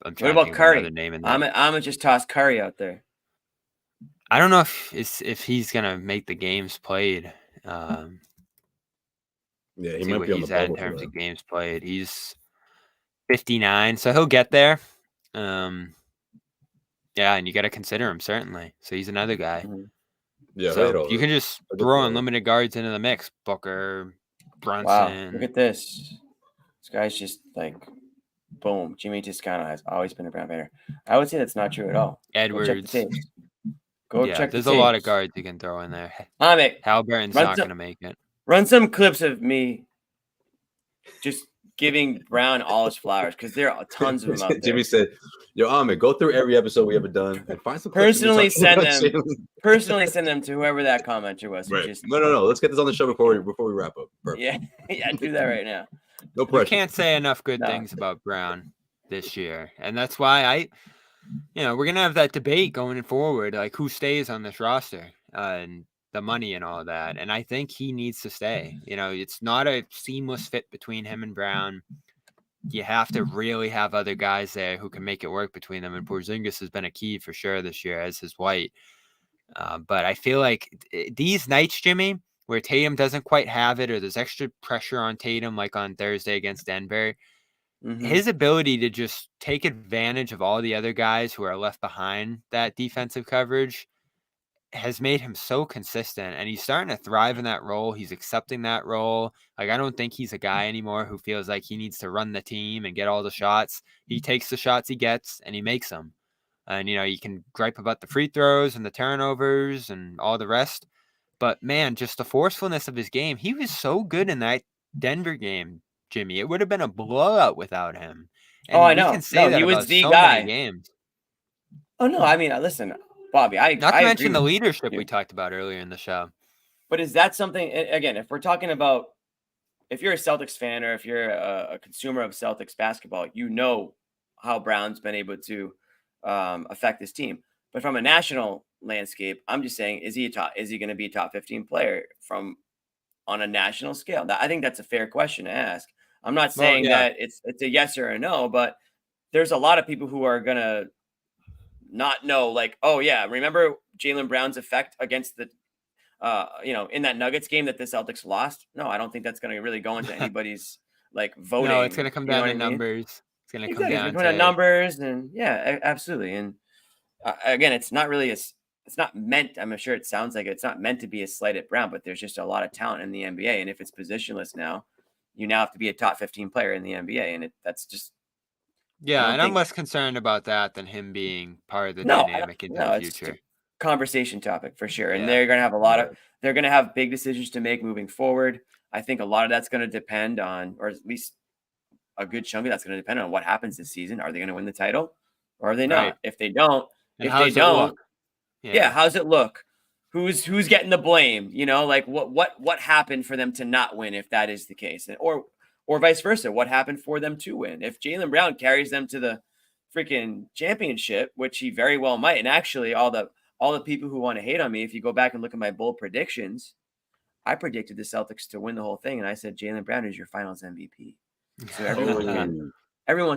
I'm trying what about to think Curry? of another name in there. I'm gonna just toss Curry out there. I don't know if he's gonna make the games played. Yeah, he See might what be on the he's at in bubble for terms that. of games played. He's 59, so he'll get there. Yeah, and you got to consider him certainly. So he's another guy. Yeah, So you can just throw unlimited guards into the mix. Booker, Brunson. Wow, look at this. This guy's just like, boom. Jimmy Toscano has always been a Brown Banner. I would say that's not true at all. Edwards. Go check the tapes. Go check the there's tapes. a lot of guards you can throw in there. Halliburton's not going to make it. Run some clips of me just giving Brown all his flowers, because there are tons of them out there. Jimmy said, "Yo, Ahmed, go through every episode we ever done and find some clips personally send them to whoever that commenter was. Right. Just, No. Let's get this on the show before we wrap up. Perfect. Yeah, do that right now. No pressure. You can't say enough good things about Brown this year, and that's why we're gonna have that debate going forward, like who stays on this roster and the money and all that. And I think he needs to stay. It's not a seamless fit between him and Brown. You have to really have other guys there who can make it work between them. And Porzingis has been a key for sure this year, as has White. But I feel like these nights, Jimmy, where Tatum doesn't quite have it, or there's extra pressure on Tatum, like on Thursday against Denver, his ability to just take advantage of all the other guys who are left behind that defensive coverage has made him so consistent, and he's starting to thrive in that role. He's accepting that role. Like, I don't think he's a guy anymore who feels like he needs to run the team and get all the shots. He takes the shots he gets and he makes them. And, you can gripe about the free throws and the turnovers and all the rest. But, man, just the forcefulness of his game. He was so good in that Denver game, Jimmy. It would have been a blowout without him. And I know. Can say that he was about the so guy. many games. Oh, no. I mean, listen, Bobby, not to mention the leadership we talked about earlier in the show. But is that something, again, if we're talking about, if you're a Celtics fan or if you're a consumer of Celtics basketball, you know how Brown's been able to affect this team. But from a national landscape, I'm just saying, is he going to be a top 15 player on a national scale? I think that's a fair question to ask. I'm not saying that it's a yes or a no, but there's a lot of people who are going to not know, like, oh yeah, remember Jaylen Brown's effect against the, in that Nuggets game that the Celtics lost? No, I don't think that's going to really go into anybody's like voting. No, it's going to come down to numbers. It's going to come down to numbers, and yeah, absolutely. And again, it's not really it's not meant. I'm sure it sounds like it's not meant to be a slight at Brown, but there's just a lot of talent in the NBA, and if it's positionless now, you now have to be a top 15 player in the NBA, and that's just. Yeah, and I'm less concerned about that than him being part of the dynamic into the future. It's a conversation topic for sure. And they're going to have they're going to have big decisions to make moving forward. I think a lot of that's going to depend on, or at least a good chunk of that's going to depend on what happens this season. Are they going to win the title or are they not? Right. If they don't, how's it look? Who's getting the blame? Like what happened for them to not win if that is the case? Or vice versa, what happened for them to win? If Jaylen Brown carries them to the freaking championship, which he very well might, and actually all the people who want to hate on me, if you go back and look at my bold predictions, I predicted the Celtics to win the whole thing, and I said Jaylen Brown is your Finals MVP. So everyone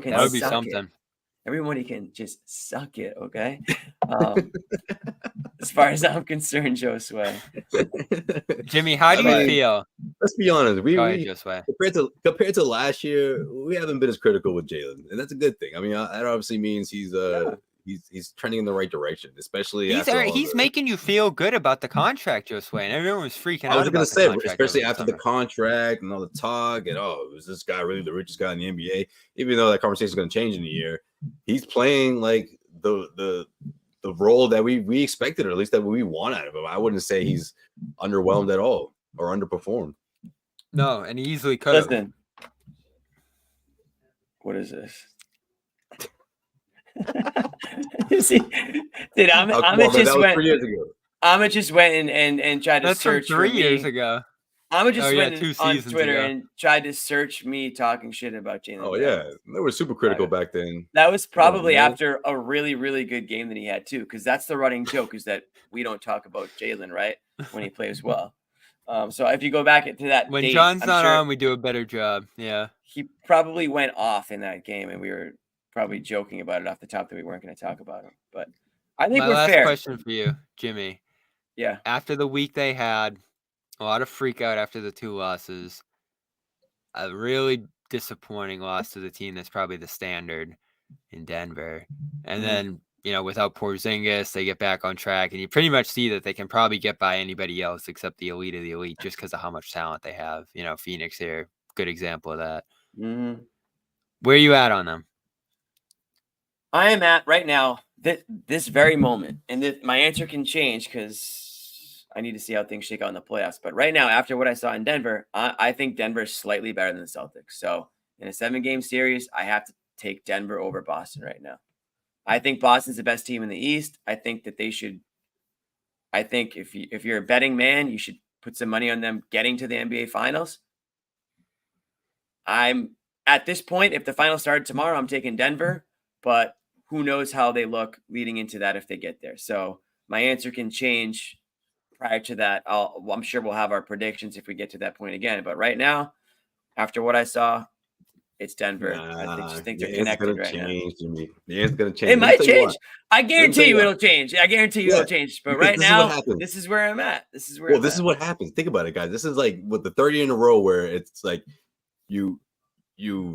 can that would be suck something. it. Everybody can just suck it, okay? As far as I'm concerned, Josue. Jimmy, how do you feel? Let's be honest. Josue. Compared to last year, we haven't been as critical with Jaylen, and that's a good thing. I mean, that obviously means he's he's trending in the right direction, especially after all He's the, making you feel good about the contract, Josue, and everyone was freaking I was out gonna about say, the contract especially over after the summer. contract and all the talk, and is this guy really the richest guy in the NBA? Even though that conversation is going to change in a year, he's playing like the role that we expected, or at least that we want out of him. I wouldn't say he's underwhelmed at all or underperformed. No, and he easily could have. Listen, what is this? See, dude, Amit just went. 3 years ago. Amit just went and tried to That's from search 3 for years me. ago. Amit just went 2 on seasons Twitter ago. and tried to search me talking shit about Jaylen. Oh Brown. yeah, they were super critical back then. That was probably man. after a really, really good game that he had too, because that's the running joke is that we don't talk about Jaylen, right, when he plays well. So if you go back to that When date, John's I'm not sure on, we do a better job. Yeah. he probably went off in that game, and we were probably joking about it off the top that we weren't going to talk about him. But I think My we're last fair. question for you, Jimmy. Yeah. After the week they had, a lot of freak out after the 2 losses. A really disappointing loss to the team that's probably the standard in Denver. And then, without Porzingis, they get back on track, and you pretty much see that they can probably get by anybody else except the elite of the elite just because of how much talent they have. Phoenix here, good example of that. Mm-hmm. Where are you at on them? I am at right now, this very moment, and my answer can change because I need to see how things shake out in the playoffs. But right now, after what I saw in Denver, I think Denver is slightly better than the Celtics. So in a 7-game series, I have to take Denver over Boston right now. I think Boston's the best team in the East. I think that they should. I think if you're a betting man, you should put some money on them getting to the NBA Finals. I'm at this point, if the finals started tomorrow, I'm taking Denver, but who knows how they look leading into that if they get there. So my answer can change prior to that. I'm sure we'll have our predictions if we get to that point again. But right now, after what I saw, it's Denver. I just think they're connected right now. Jimmy. The answer's going to change. It might change. I guarantee you it'll change. I guarantee you it'll change. But right now, this is where I'm at. This is what happens. Think about it, guys. This is like with the 30 in a row where it's like you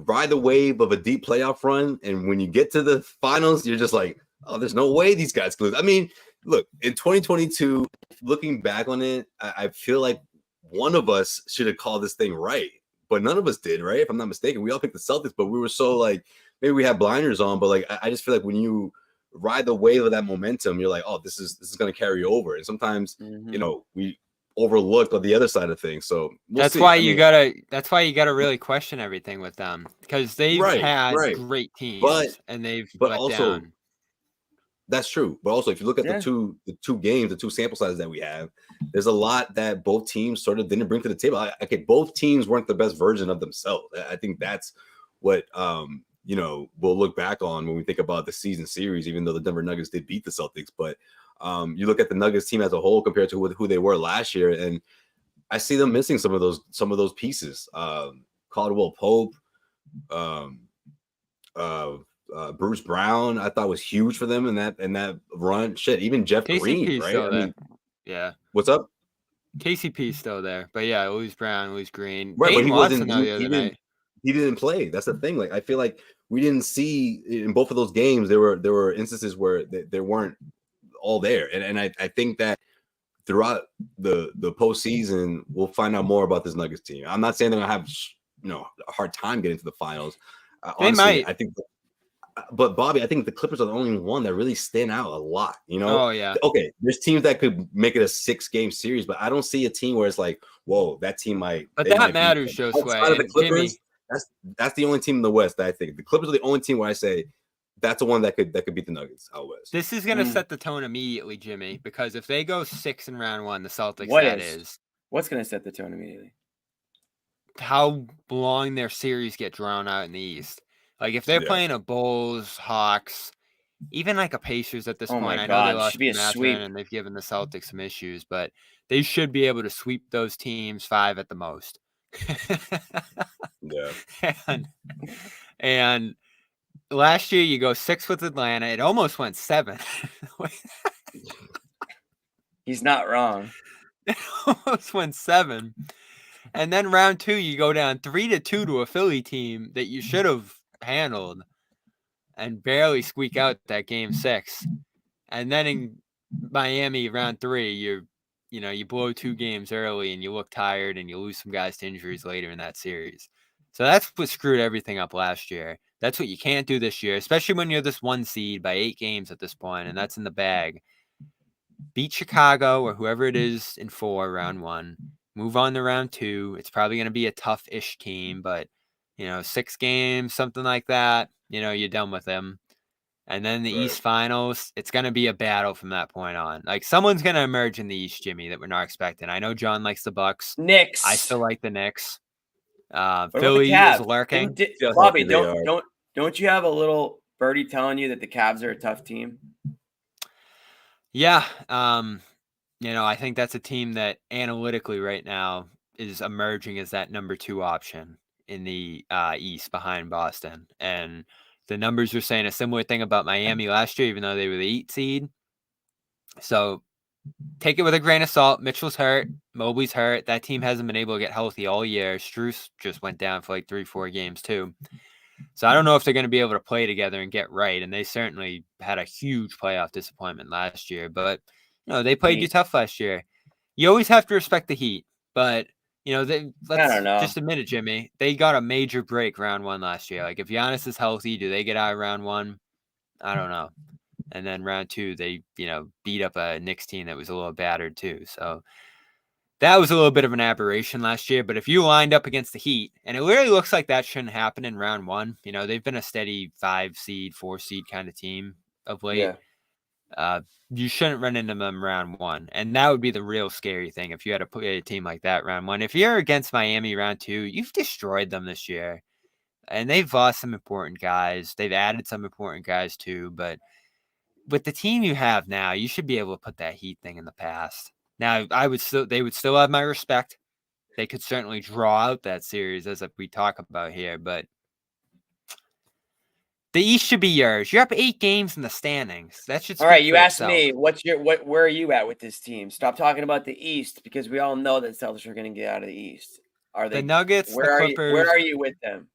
ride the wave of a deep playoff run, and when you get to the finals, you're just like, oh, there's no way these guys can lose. I mean, look, in 2022, looking back on it, I feel like one of us should have called this thing right, but none of us did, right? If I'm not mistaken, we all picked the Celtics, but we were so like, maybe we had blinders on, but like, I just feel like when you ride the wave of that momentum, you're like, oh, this is going to carry over. And sometimes, we overlooked on the other side of things. So that's why you gotta really question everything with them, because they've had great teams and they've let also down. That's true. But also, if you look at the two games, the 2 sample sizes that we have, there's a lot that both teams sort of didn't bring to the table. Okay, both teams weren't the best version of themselves. I think that's what we'll look back on when we think about the season series, even though the Denver Nuggets did beat the Celtics. But you look at the Nuggets team as a whole compared to who they were last year, and I see them missing some of those pieces. Caldwell Pope, Bruce Brown, I thought was huge for them in that run. Shit, even Jeff Green, right? I mean, yeah. What's up? KCP's still there, but yeah, lose Brown, lose Green. Right, but he wasn't. The other night. He didn't play. That's the thing. Like, I feel like we didn't see in both of those games. There were instances where they weren't all there, and I think that throughout the postseason, we'll find out more about this Nuggets team. I'm not saying they're gonna have a hard time getting to the finals. They might. I think. But Bobby, I think the Clippers are the only one that really stand out a lot. Oh yeah. Okay, there's teams that could make it a 6-game series, but I don't see a team where it's like, whoa, that team might. But that matters, Josue. Outside of the Clippers, that's the only team in the West that I think. The Clippers are the only team where I say that's the one that could beat the Nuggets out West. This is gonna set the tone immediately, Jimmy, because if they go 6 in round 1, the Celtics. What's gonna set the tone immediately? How long their series get drawn out in the East. Like, if they're playing a Bulls, Hawks, even like a Pacers at this point, I know they lost Mathurin and they've given the Celtics some issues, but they should be able to sweep those teams 5 at the most. And last year you go 6 with Atlanta. It almost went 7. He's not wrong. It almost went 7. And then round 2, you go down 3-2 to a Philly team that you should have handled. and barely squeak out that game 6. And then in Miami round 3, you blow 2 games early and you look tired and you lose some guys to injuries later in that series. So that's what screwed everything up last year. That's what you can't do this year, especially when you're this 1 seed by 8 games at this point, and that's in the bag. Beat Chicago or whoever it is in 4 round 1. Move on to round 2. It's probably going to be a tough-ish team, but 6 games, something like that. You're done with them. And then the East Finals, it's going to be a battle from that point on. Like, someone's going to emerge in the East, Jimmy, that we're not expecting. I know John likes the Bucks. Knicks. I still like the Knicks. What about Philly the Cavs? is lurking. Bobby, don't you have a little birdie telling you that the Cavs are a tough team? Yeah. I think that's a team that analytically right now is emerging as that number 2 option in the East behind Boston. And the numbers are saying a similar thing about Miami last year, even though they were the 8 seed. So take it with a grain of salt. Mitchell's hurt. Mobley's hurt. That team hasn't been able to get healthy all year. Strus just went down for like 3-4 games too. So I don't know if they're going to be able to play together and get right. And they certainly had a huge playoff disappointment last year. But, they played you tough last year. You always have to respect the Heat. But, let's just admit it, Jimmy. They got a major break round 1 last year. Like, if Giannis is healthy, do they get out of round 1? I don't know. And then round 2, they, beat up a Knicks team that was a little battered too. So that was a little bit of an aberration last year. But if you lined up against the Heat, and it really looks like that shouldn't happen in round 1, they've been a steady 5 seed, 4 seed kind of team of late. Yeah. You shouldn't run into them round 1. And that would be the real scary thing if you had to play a team like that round 1. If you're against Miami round 2, you've destroyed them this year. And they've lost some important guys. They've added some important guys too. But with the team you have now, you should be able to put that Heat thing in the past. Now, they would still have my respect. They could certainly draw out that series as we talk about here, but the East should be yours. You're up 8 games in the standings. That should. All right, you asked me where are you at with this team? Stop talking about the East because we all know that Celtics are going to get out of the East. Are they the Nuggets? The Clippers? Where are you with them?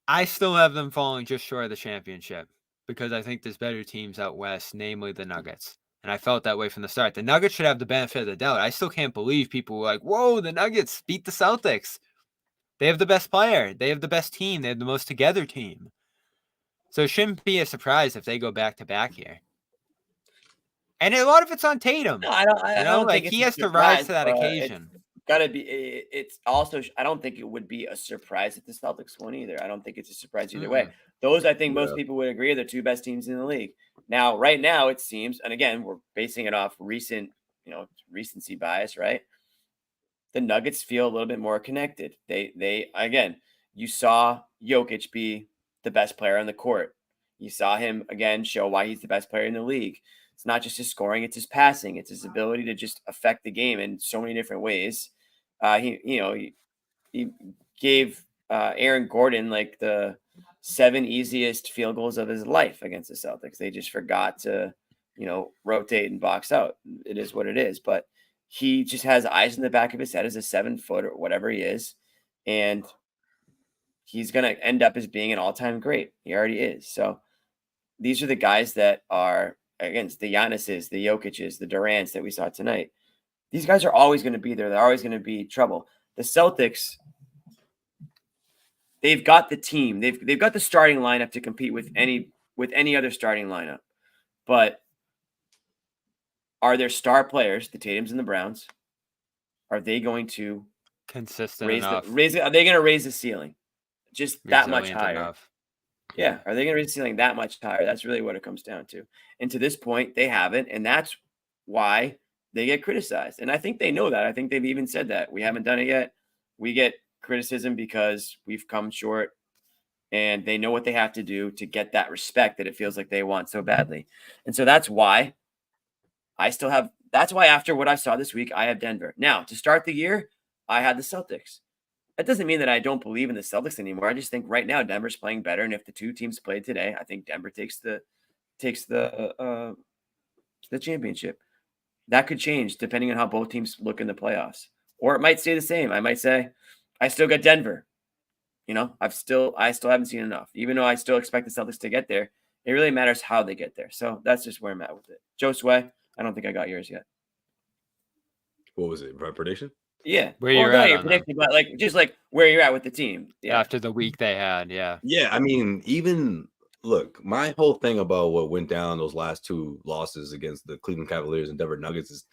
I still have them falling just short of the championship because I think there's better teams out west, namely the Nuggets. And I felt that way from the start. The Nuggets should have the benefit of the doubt. I still can't believe people were like, whoa, the Nuggets beat the Celtics. They have the best player. They have the best team. They have the most together team. So it shouldn't be a surprise if they go back-to-back here. And a lot of it's on Tatum. No, I don't think he has to rise to that occasion. Gotta be. It's also. I don't think it would be a surprise if the Celtics won either. I don't think it's a surprise either way. Those, I think, most people would agree are the 2 best teams in the league. Now, right now, it seems, and again, we're basing it off recent, recency bias, right? The Nuggets feel a little bit more connected. They again, you saw Jokic be the best player on the court. You saw him again show why he's the best player in the league. It's not just his scoring; it's his passing. It's his ability to just affect the game in so many different ways. He gave Aaron Gordon like the 7 easiest field goals of his life against the Celtics. They just forgot to, rotate and box out. It is what it is. But he just has eyes in the back of his head as a 7-foot or whatever he is. And he's going to end up as being an all-time great. He already is. So these are the guys that are, again, the Giannis's, the Jokic's, the Durant's that we saw tonight. These guys are always going to be there. They're always going to be trouble. The Celtics, they've got the team. They've got the starting lineup to compete with any other starting lineup. But are their star players, the Tatums and the Browns, are they going to consistent are they going to raise the ceiling just that much higher? Enough. Yeah. Are they going to raise the ceiling that much higher? That's really what it comes down to. And to this point, they haven't. And that's why they get criticized. And I think they know that. I think they've even said that. We haven't done it yet. We get criticism because we've come short, and they know what they have to do to get that respect that it feels like they want so badly. And so that's why after what I saw this week, I have Denver. Now, to start the year, I had the Celtics. That doesn't mean that I don't believe in the Celtics anymore. I just think right now Denver's playing better. And if the 2 teams played today, I think Denver takes the championship. That could change depending on how both teams look in the playoffs. Or it might stay the same. I might say, I still got Denver. I still haven't seen enough. Even though I still expect the Celtics to get there, it really matters how they get there. So that's just where I'm at with it. Josue, I don't think I got yours yet. What was it? My prediction? Yeah. Where you're not at your on them. prediction, but just where you're at with the team. Yeah. After the week they had, yeah. Yeah, I mean, even look, my whole thing about what went down those last 2 losses against the Cleveland Cavaliers and Denver Nuggets is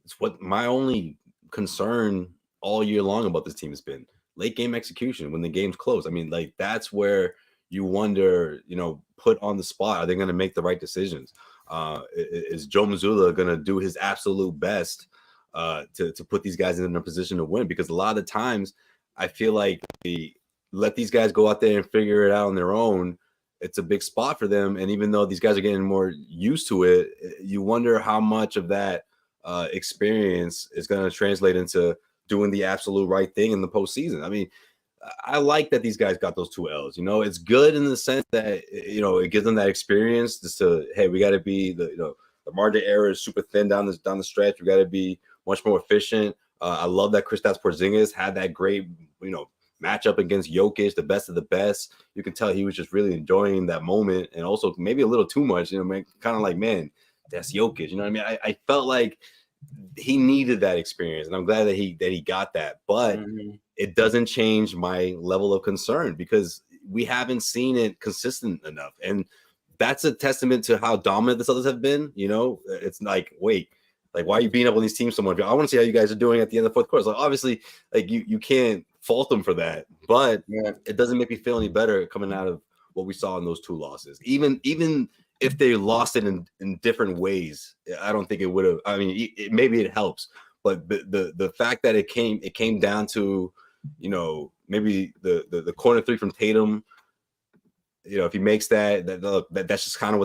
it's what my only concern all year long about this team has been late game execution when the game's close. I mean, like that's where you wonder, put on the spot, are they going to make the right decisions? Is Joe Mazzulla going to do his absolute best to put these guys in a position to win? Because a lot of the times I feel like let these guys go out there and figure it out on their own. It's a big spot for them. And even though these guys are getting more used to it, you wonder how much of that experience is going to translate into doing the absolute right thing in the postseason. I mean, I like that these guys got those 2 L's. It's good in the sense that, it gives them that experience just to, hey, we got to be the margin error is super thin down the stretch. We got to be much more efficient. I love that Kristaps Porzingis had that great, matchup against Jokic, the best of the best. You can tell he was just really enjoying that moment, and also maybe a little too much. Kind of like, man, that's Jokic. You know what I mean? I felt like he needed that experience, and I'm glad that he got that. But it doesn't change my level of concern because we haven't seen it consistent enough, and that's a testament to how dominant the Celtics have been. It's like, wait. Like, why are you beating up on these teams so much? I want to see how you guys are doing at the end of the fourth quarter. So obviously, like you can't fault them for that, but it doesn't make me feel any better coming out of what we saw in those 2 losses. Even if they lost it in different ways, I don't think it would have. I mean, maybe it helps, but the fact that it came down to, maybe the corner 3 from Tatum. If he makes that's just kind of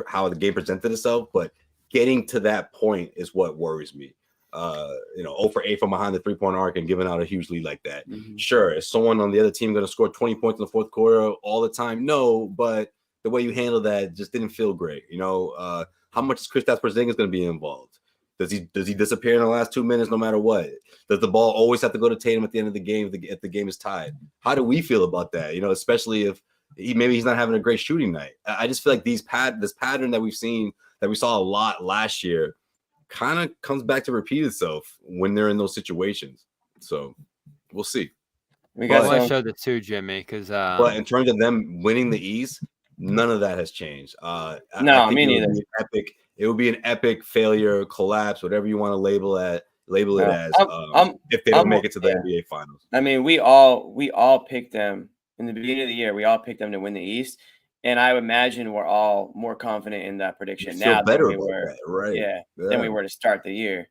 how the game presented itself, but getting to that point is what worries me. 0 for 8 from behind the 3-point arc and giving out a huge lead like that. Sure, is someone on the other team going to score 20 points in the fourth quarter all the time? No, but the way you handle that just didn't feel great. How much is Kristaps Porzingis going to be involved? Does he disappear in the last 2 minutes no matter what? Does the ball always have to go to Tatum at the end of the game if the game is tied? How do we feel about that? Especially if he's not having a great shooting night. I just feel like this pattern that we saw a lot last year kind of comes back to repeat itself when they're in those situations. So we'll see. I want to show the 2, Jimmy, because but in terms of them winning the East, none of that has changed. No, I think me neither. It would be an epic failure, collapse, whatever you want to label it as. If they don't make it to the NBA Finals. I mean, we all picked them in the beginning of the year. We all picked them to win the East. And I would imagine we're all more confident in that prediction now than we were, than we were to start the year.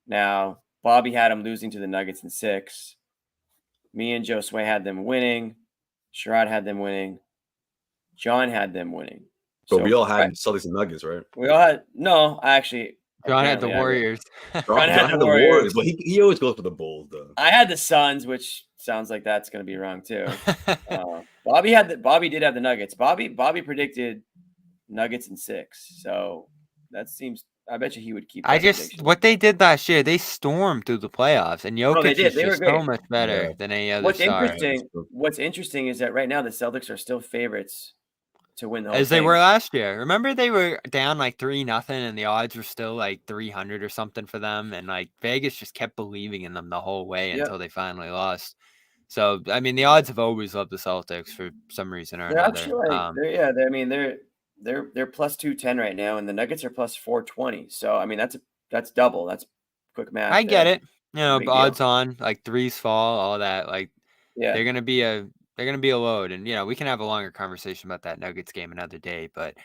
Now, Bobby had them losing to the Nuggets in 6. Me and Josue had them winning. Sherrod had them winning. John had them winning. So we all had Celtics and Nuggets, right? We all had John had the Warriors. John had the Warriors, but he always goes for the Bulls, though. I had the Suns, which sounds like that's going to be wrong too. Bobby did have the Nuggets. Bobby predicted Nuggets in 6, so that seems. I bet you he would keep. What they did last year, they stormed through the playoffs, and Jokic is just so much better than any other star. What's interesting is that right now the Celtics are still favorites to win the whole as thing. they were last year. Remember, they were down like 3-0, and the odds were still like 300 or something for them, and like Vegas just kept believing in them the whole way until they finally lost. So I mean, the odds have always loved the Celtics for some reason or another. Actually, they're plus 210 right now, and the Nuggets are plus 420. So I mean, that's double. That's quick math. I get it. Odds on, like threes fall, all that. Like, they're gonna be a load, and we can have a longer conversation about that Nuggets game another day. But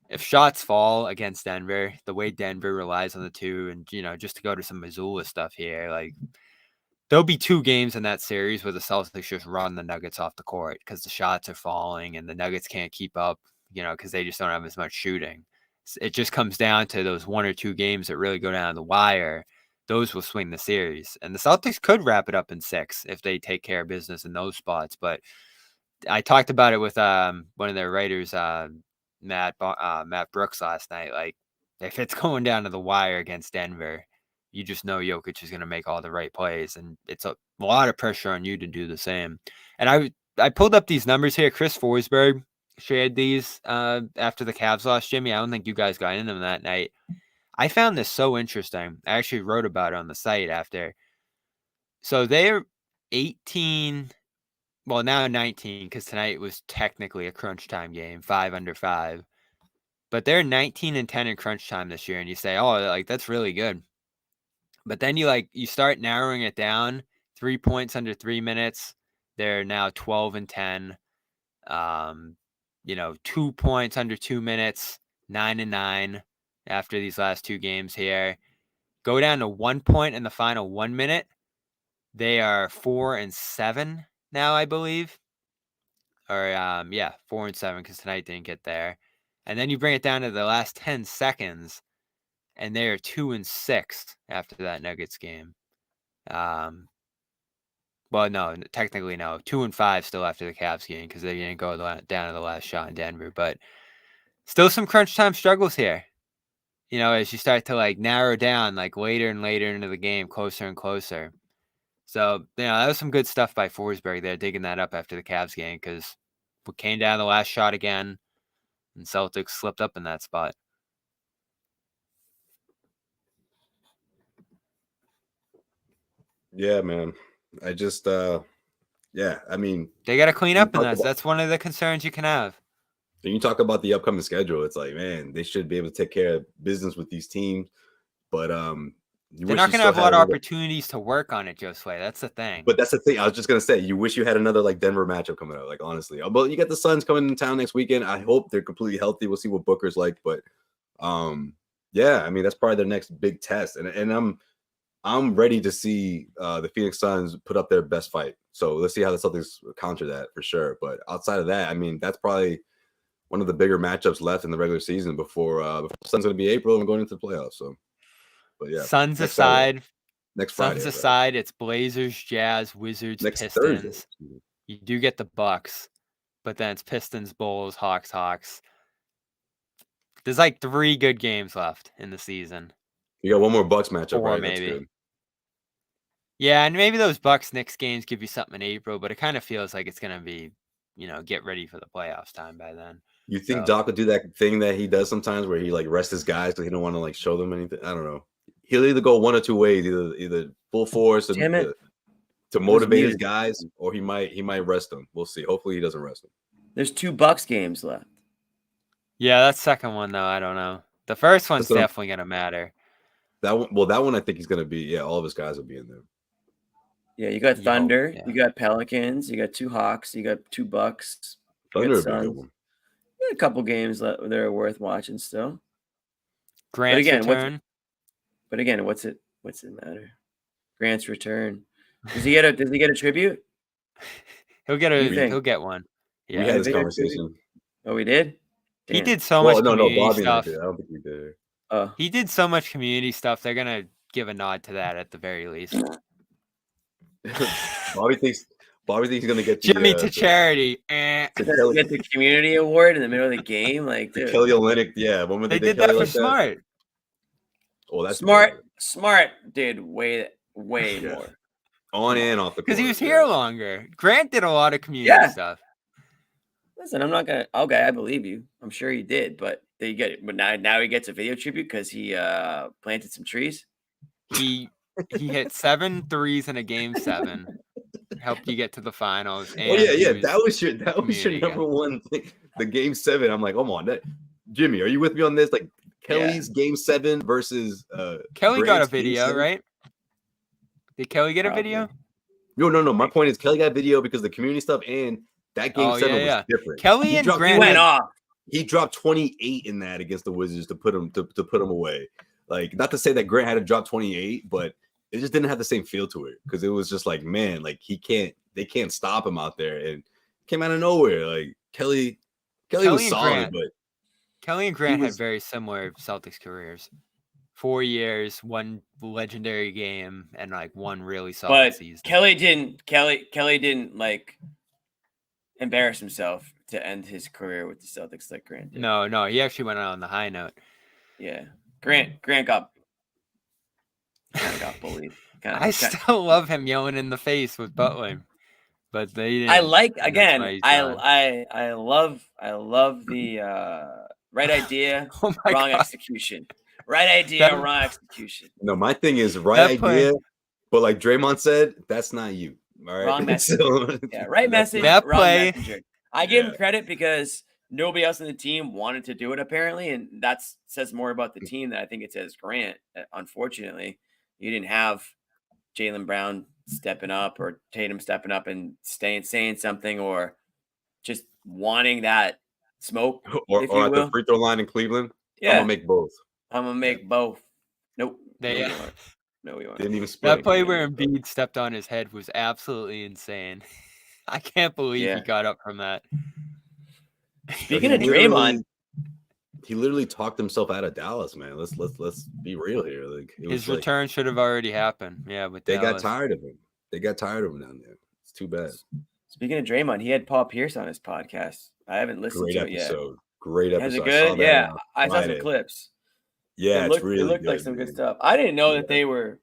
if shots fall against Denver, the way Denver relies on the 2, and just to go to some Missoula stuff here, like there'll be 2 games in that series where the Celtics just run the Nuggets off the court because the shots are falling and the Nuggets can't keep up, because they just don't have as much shooting. It just comes down to those 1 or 2 games that really go down the wire. Those will swing the series, and the Celtics could wrap it up in 6 if they take care of business in those spots. But I talked about it with one of their writers, Matt Brooks, last night. Like, if it's going down to the wire against Denver, you just know Jokic is going to make all the right plays, and it's a lot of pressure on you to do the same. And I pulled up these numbers here. Chris Forsberg shared these after the Cavs lost, Jimmy. I don't think you guys got into them that night. I found this so interesting. I actually wrote about it on the site after. So they're 18, well, now 19, because tonight was technically a crunch time game, 5 under 5. But they're 19 and 10 in crunch time this year, and you say, oh, like that's really good. But then you start narrowing it down. 3 points under 3 minutes. They're now 12 and 10. 2 points under 2 minutes, 9 and 9 after these last 2 games here. Go down to 1 point in the final 1 minute. They are 4 and 7 now, I believe. Or 4 and 7 because tonight didn't get there. And then you bring it down to the last 10 seconds, and they are 2 and 6 after that Nuggets game. Well, no, technically no. 2 and 5 still after the Cavs game because they didn't go down to the last shot in Denver. But still some crunch time struggles here. As you start to narrow down later and later into the game, closer and closer. So, that was some good stuff by Forsberg there, digging that up after the Cavs game because we came down the last shot again, and Celtics slipped up in that spot. Yeah, man. I just, I mean, they got to clean up in that. That's one of the concerns you can have. When you talk about the upcoming schedule, it's like, man, they should be able to take care of business with these teams. But they're not going to have a lot of opportunities to work on it, Josue. That's the thing. But that's the thing. I was just going to say, you wish you had another Denver matchup coming out, honestly. But you got the Suns coming in town next weekend. I hope they're completely healthy. We'll see what Booker's like. But I mean, that's probably their next big test. And I'm ready to see the Phoenix Suns put up their best fight. So let's see how the Celtics counter that for sure. But outside of that, I mean, that's probably one of the bigger matchups left in the regular season before the Suns going to be April and going into the playoffs. So, but yeah, Suns aside, next Friday. Suns aside, it's Blazers, Jazz, Wizards, next Pistons. Thursday. You do get the Bucks, but then it's Pistons, Bulls, Hawks. There's 3 good games left in the season. You got one more Bucks matchup, 4 right? maybe. That's good. Yeah, and maybe those Bucks-Knicks games give you something in April, but it kind of feels like it's going to be, get ready for the playoffs time by then. You think Doc would do that thing that he does sometimes where he rests his guys because he don't want to show them anything? I don't know. He'll either go one or two ways, either full force to motivate his guys, or he might rest them. We'll see. Hopefully he doesn't rest them. There's 2 Bucks games left. Yeah, that second one though, I don't know. The first one's definitely gonna matter. That one I think he's gonna be. Yeah, all of his guys will be in there. Yeah, you got Thunder, you got Pelicans, you got 2 Hawks, you got 2 Bucks. Thunder would be a good one. A couple games that are worth watching still. Grant's return. But again, what's it matter? Grant's return. Does he get a tribute? He'll get one. Yeah. We had this conversation. Oh, we did? Damn. He did so much community Bobby stuff. I don't think we did. He did so much community stuff. They're gonna give a nod to that at the very least. Bobby thinks he's gonna get Jimmy to charity. Get the community award in the middle of the game, the Kelly Olynyk. Yeah, when they did that for Smart. Oh, that's Smart did way more on and off the court because he was here longer. Grant did a lot of community stuff. Listen, I'm not gonna. Okay, I believe you. I'm sure he did, but now he gets a video tribute because he planted some trees. He hit 7 threes in a game 7. Helped you get to the finals. And that was your number one thing. The game 7. I'm like, come on, Jimmy, are you with me on this? Kelly's game 7 versus Kelly Grant's got a video, right? Did Kelly get a video? No. My point is Kelly got video because the community stuff and that game 7 was different. Kelly and Grant went off. He dropped 28 in that against the Wizards to put him away. Not to say that Grant had to drop 28, but it just didn't have the same feel to it because it was just they can't stop him out there, and it came out of nowhere. Kelly was solid, but Kelly and Grant had very similar Celtics careers. 4 years, 1 legendary game, and 1 really solid season. Kelly didn't embarrass himself to end his career with the Celtics like Grant did. No, he actually went out on the high note. Yeah, Grant got bullied. Still love him yelling in the face with Butler. but they didn't. I like and that's again. why he's gone. I love the right idea, Oh my wrong God. execution. Right idea, That- wrong execution. No, my thing is right That play- idea, but like Draymond said, that's not you. All right. Wrong message. So, Yeah, right that's message, That wrong play- messenger. I give him Yeah. credit because nobody else in the team wanted to do it apparently, and that says more about the team than I think it says Grant. Unfortunately, you didn't have Jaylen Brown stepping up or Tatum stepping up and saying something or just wanting that smoke, or if you at the will. free throw line in Cleveland. I'm Yeah, gonna make both. I'm gonna make both. Nope. They- no, we aren't. No, we aren't. Didn't even split. That play where Embiid stepped on his head was absolutely insane. I can't believe Yeah. he got up from that. Speaking of Draymond, he literally talked himself out of Dallas, man. Let's be real here. Like it His was like, return should have already happened. Yeah, with they Dallas. got tired of him. They got tired of him down there. It's too bad. speaking of Draymond, he had Paul Pierce on his podcast. I haven't listened Great to it yet. episode. Great episode. Is it I good? saw that Yeah, on I saw some Friday. clips. Yeah, it it's really looked good, like some good man. stuff. I didn't know Yeah. that they were.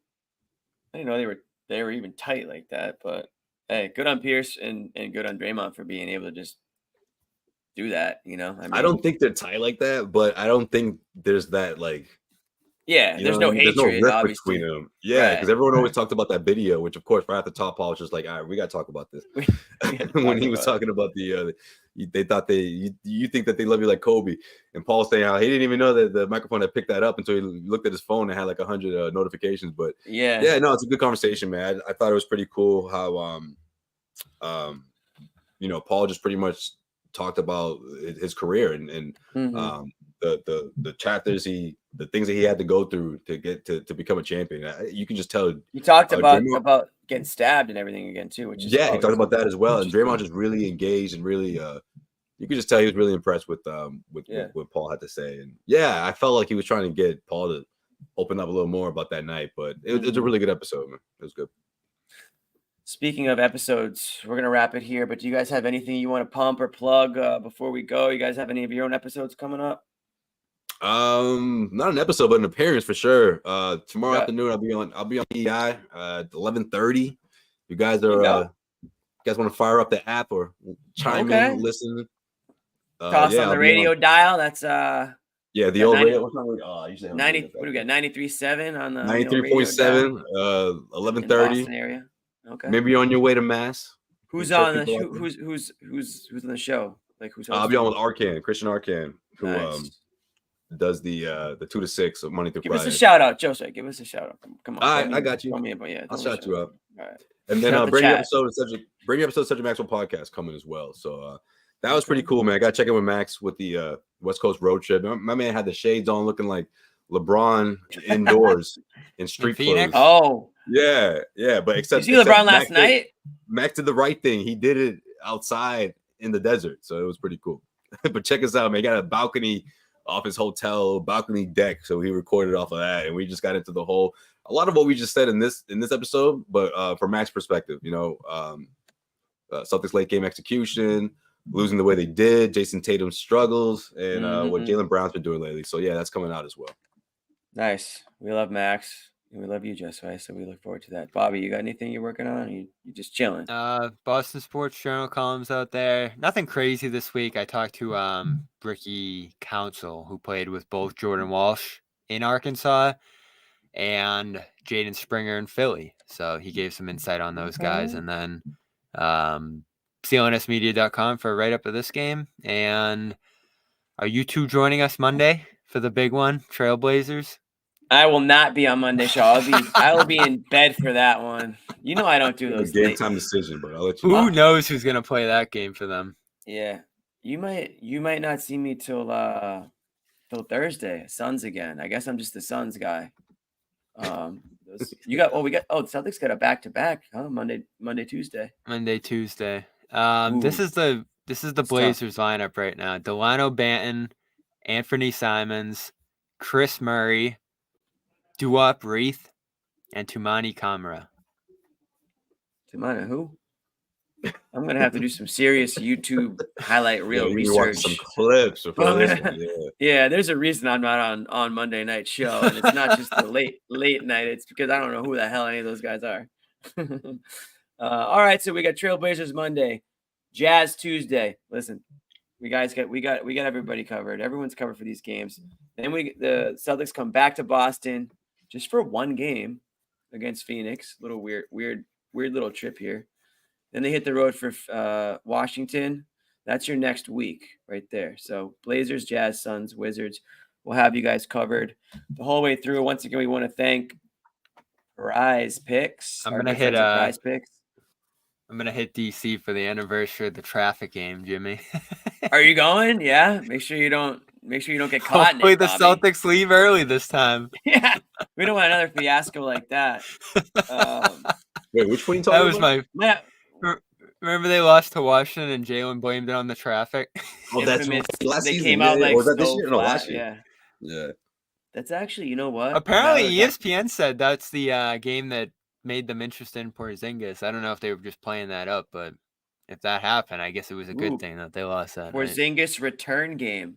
I didn't know they were even tight like that. But hey, good on Pierce and good on Draymond for being able to just do that. You know, I don't think they're tight like that, but I don't think there's that like. Yeah, You there's know no what I mean? hatred. There's no rift Obviously, between them. Yeah, because Right. everyone always talked about that video, which of course right at the top, Paul was just like, "All right, we got to talk about this." We had to When talk he was about it. talking about they thought you think that they love you like Kobe, and Paul saying how he didn't even know that the microphone had picked that up until he looked at his phone and had like 100 notifications. But Yeah, no, it's a good conversation, man. I thought it was pretty cool how Paul just pretty much talked about his career and Mhm. the chapters the things that he had to go through to get to become a champion. You can just tell. You talked about Draymond- getting stabbed and everything again too, which is Yeah, he always- talked about that as well. which And is Draymond good. just really engaged and really you could just tell he was really impressed with Yeah. what Paul had to say. And yeah, I felt like he was trying to get Paul to open up a little more about that night. But it was a really good episode, man. It was good. Speaking of episodes, we're gonna wrap it here. But do you guys have anything you want to pump or plug before we go? You guys have any of your own episodes coming up? Not an episode, but an appearance for sure. Tomorrow Yeah. afternoon I'll be on EI at 11:30. You guys There you go. you guys want to fire up the app or chime Okay. in, listen. Toss on I'll the be radio dial. That's Yeah, the Yeah, old 90 radio. What's my radio? Oh, I usually have 90. my radio What do we back. got? 93.7 on the 93.7, in 11:30. Boston area. Okay. Maybe on your way to Mass. Who's check on the people out who's on the show? Like who's I'll be on hosting? with Christian Arcan, who Nice. does the 2 to 6 of Monday through Give us Friday. a shout out, Josue. Give us a shout out. Come on. All throw right, me- I got you. throw me a- yeah, I'll throw me a shout you up. All right. And then Shout out the bring your chat. episode of Subject Maxwell podcast coming as well. So that was pretty cool, man. I got to check in with Max with the West Coast road trip. My man had the shades on, looking like LeBron indoors in street Phoenix? clothes. Oh, Yeah, but you except see LeBron Max last night? Max did the right thing. He did it outside in the desert, so it was pretty cool. But check us out, man. He got a balcony off his hotel balcony deck, so he recorded off of that, and we just got into a lot of what we just said in this episode, but from Max's perspective, Celtics late game execution, losing the way they did, Jason Tatum's struggles, and what Mhm. Jaylen Brown's been doing lately. So yeah, that's coming out as well. Nice. We love Max. And we love you, Josue. So we look forward to that. Bobby, you got anything you're working on? You just chilling? Boston Sports Journal columns out there. Nothing crazy this week. I talked to Ricky Council, who played with both Jordan Walsh in Arkansas and Jaden Springer in Philly. So he gave some insight on those guys. And then CLNSmedia.com for a write-up of this game. And are you two joining us Monday for the big one, Trailblazers? I will not be on Monday show. I will be in bed for that one. You know I don't do A those game late. time decision, but I'll let you know. Who knows who's going to play that game for them? Yeah. You might not see me till Thursday. Suns again. I guess I'm just the Suns guy. The Celtics got a back-to-back, huh? Monday, Tuesday. Monday, Tuesday. Ooh. This is the tough. Blazers lineup right now. Delano Banton, Anthony Simons, Chris Murray, Duop Reith, and Tumani Kamara. Tumani, who? I'm gonna have to do some serious YouTube highlight reel You need to watch research. some clips before Well, this one. Yeah. Yeah, there's a reason I'm not on Monday night show, and it's not just the late night. It's because I don't know who the hell any of those guys are. All right, so we got Trailblazers Monday, Jazz Tuesday. Listen, we got everybody covered. Everyone's covered for these games. Then the Celtics come back to Boston just for one game against Phoenix. Little weird little trip here. Then they hit the road for Washington. That's your next week right there. So Blazers, Jazz, Suns, Wizards. We'll have you guys covered the whole way through. Once again, we want to thank PrizePicks. I'm gonna hit PrizePicks. I'm gonna hit DC for the anniversary of the traffic game, Jimmy. Are you going? Yeah. Make sure you don't get caught. Hopefully in it, the Bobby. Celtics leave early this time. Yeah, we don't want another fiasco like that. Wait, which one you That talking was about? Remember they lost to Washington and Jaylen blamed it on the traffic. Oh, that's infamous- last they season. came out like or was that this so year? No, flat, last year. Yeah, Yeah. that's actually, you know what? Apparently, Now that- ESPN said that's the game that made them interested in Porzingis. I don't know if they were just playing that up, but if that happened, I guess it was a good Ooh. thing that they lost that night. Porzingis return game.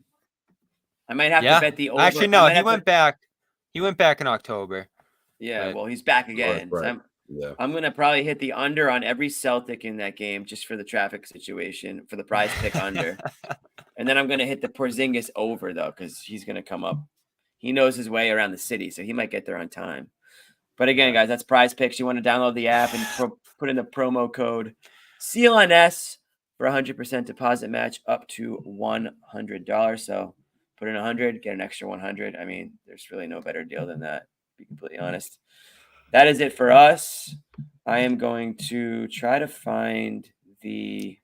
I might have Yeah. to bet the over. Actually, I no, might he have went back. He went back in October. Yeah, Right. well, he's back again. So Right. Yeah. I'm gonna probably hit the under on every Celtic in that game just for the traffic situation for the prize pick under, and then I'm gonna hit the Porzingis over though because he's gonna come up. He knows his way around the city, so he might get there on time. But again, guys, that's PrizePicks. You want to download the app and put in the promo code CLNS for 100% deposit match up to $100. So put in 100, get an extra 100. I mean, there's really no better deal than that, to be completely honest. That is it for us. I am going to try to find the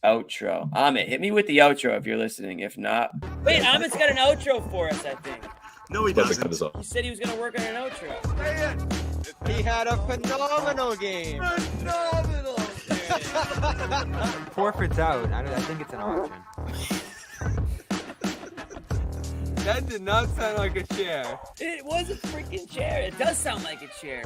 outro. Amit, hit me with the outro if you're listening. If not, Wait, Amit's got an outro for us, I think. No, he About to cut doesn't. this off. He said he was going to work on an outro. He had a phenomenal game. Phenomenal. Forfeit's out. I think it's an option. That did not sound like a chair. It was a freaking chair. It does sound like a chair.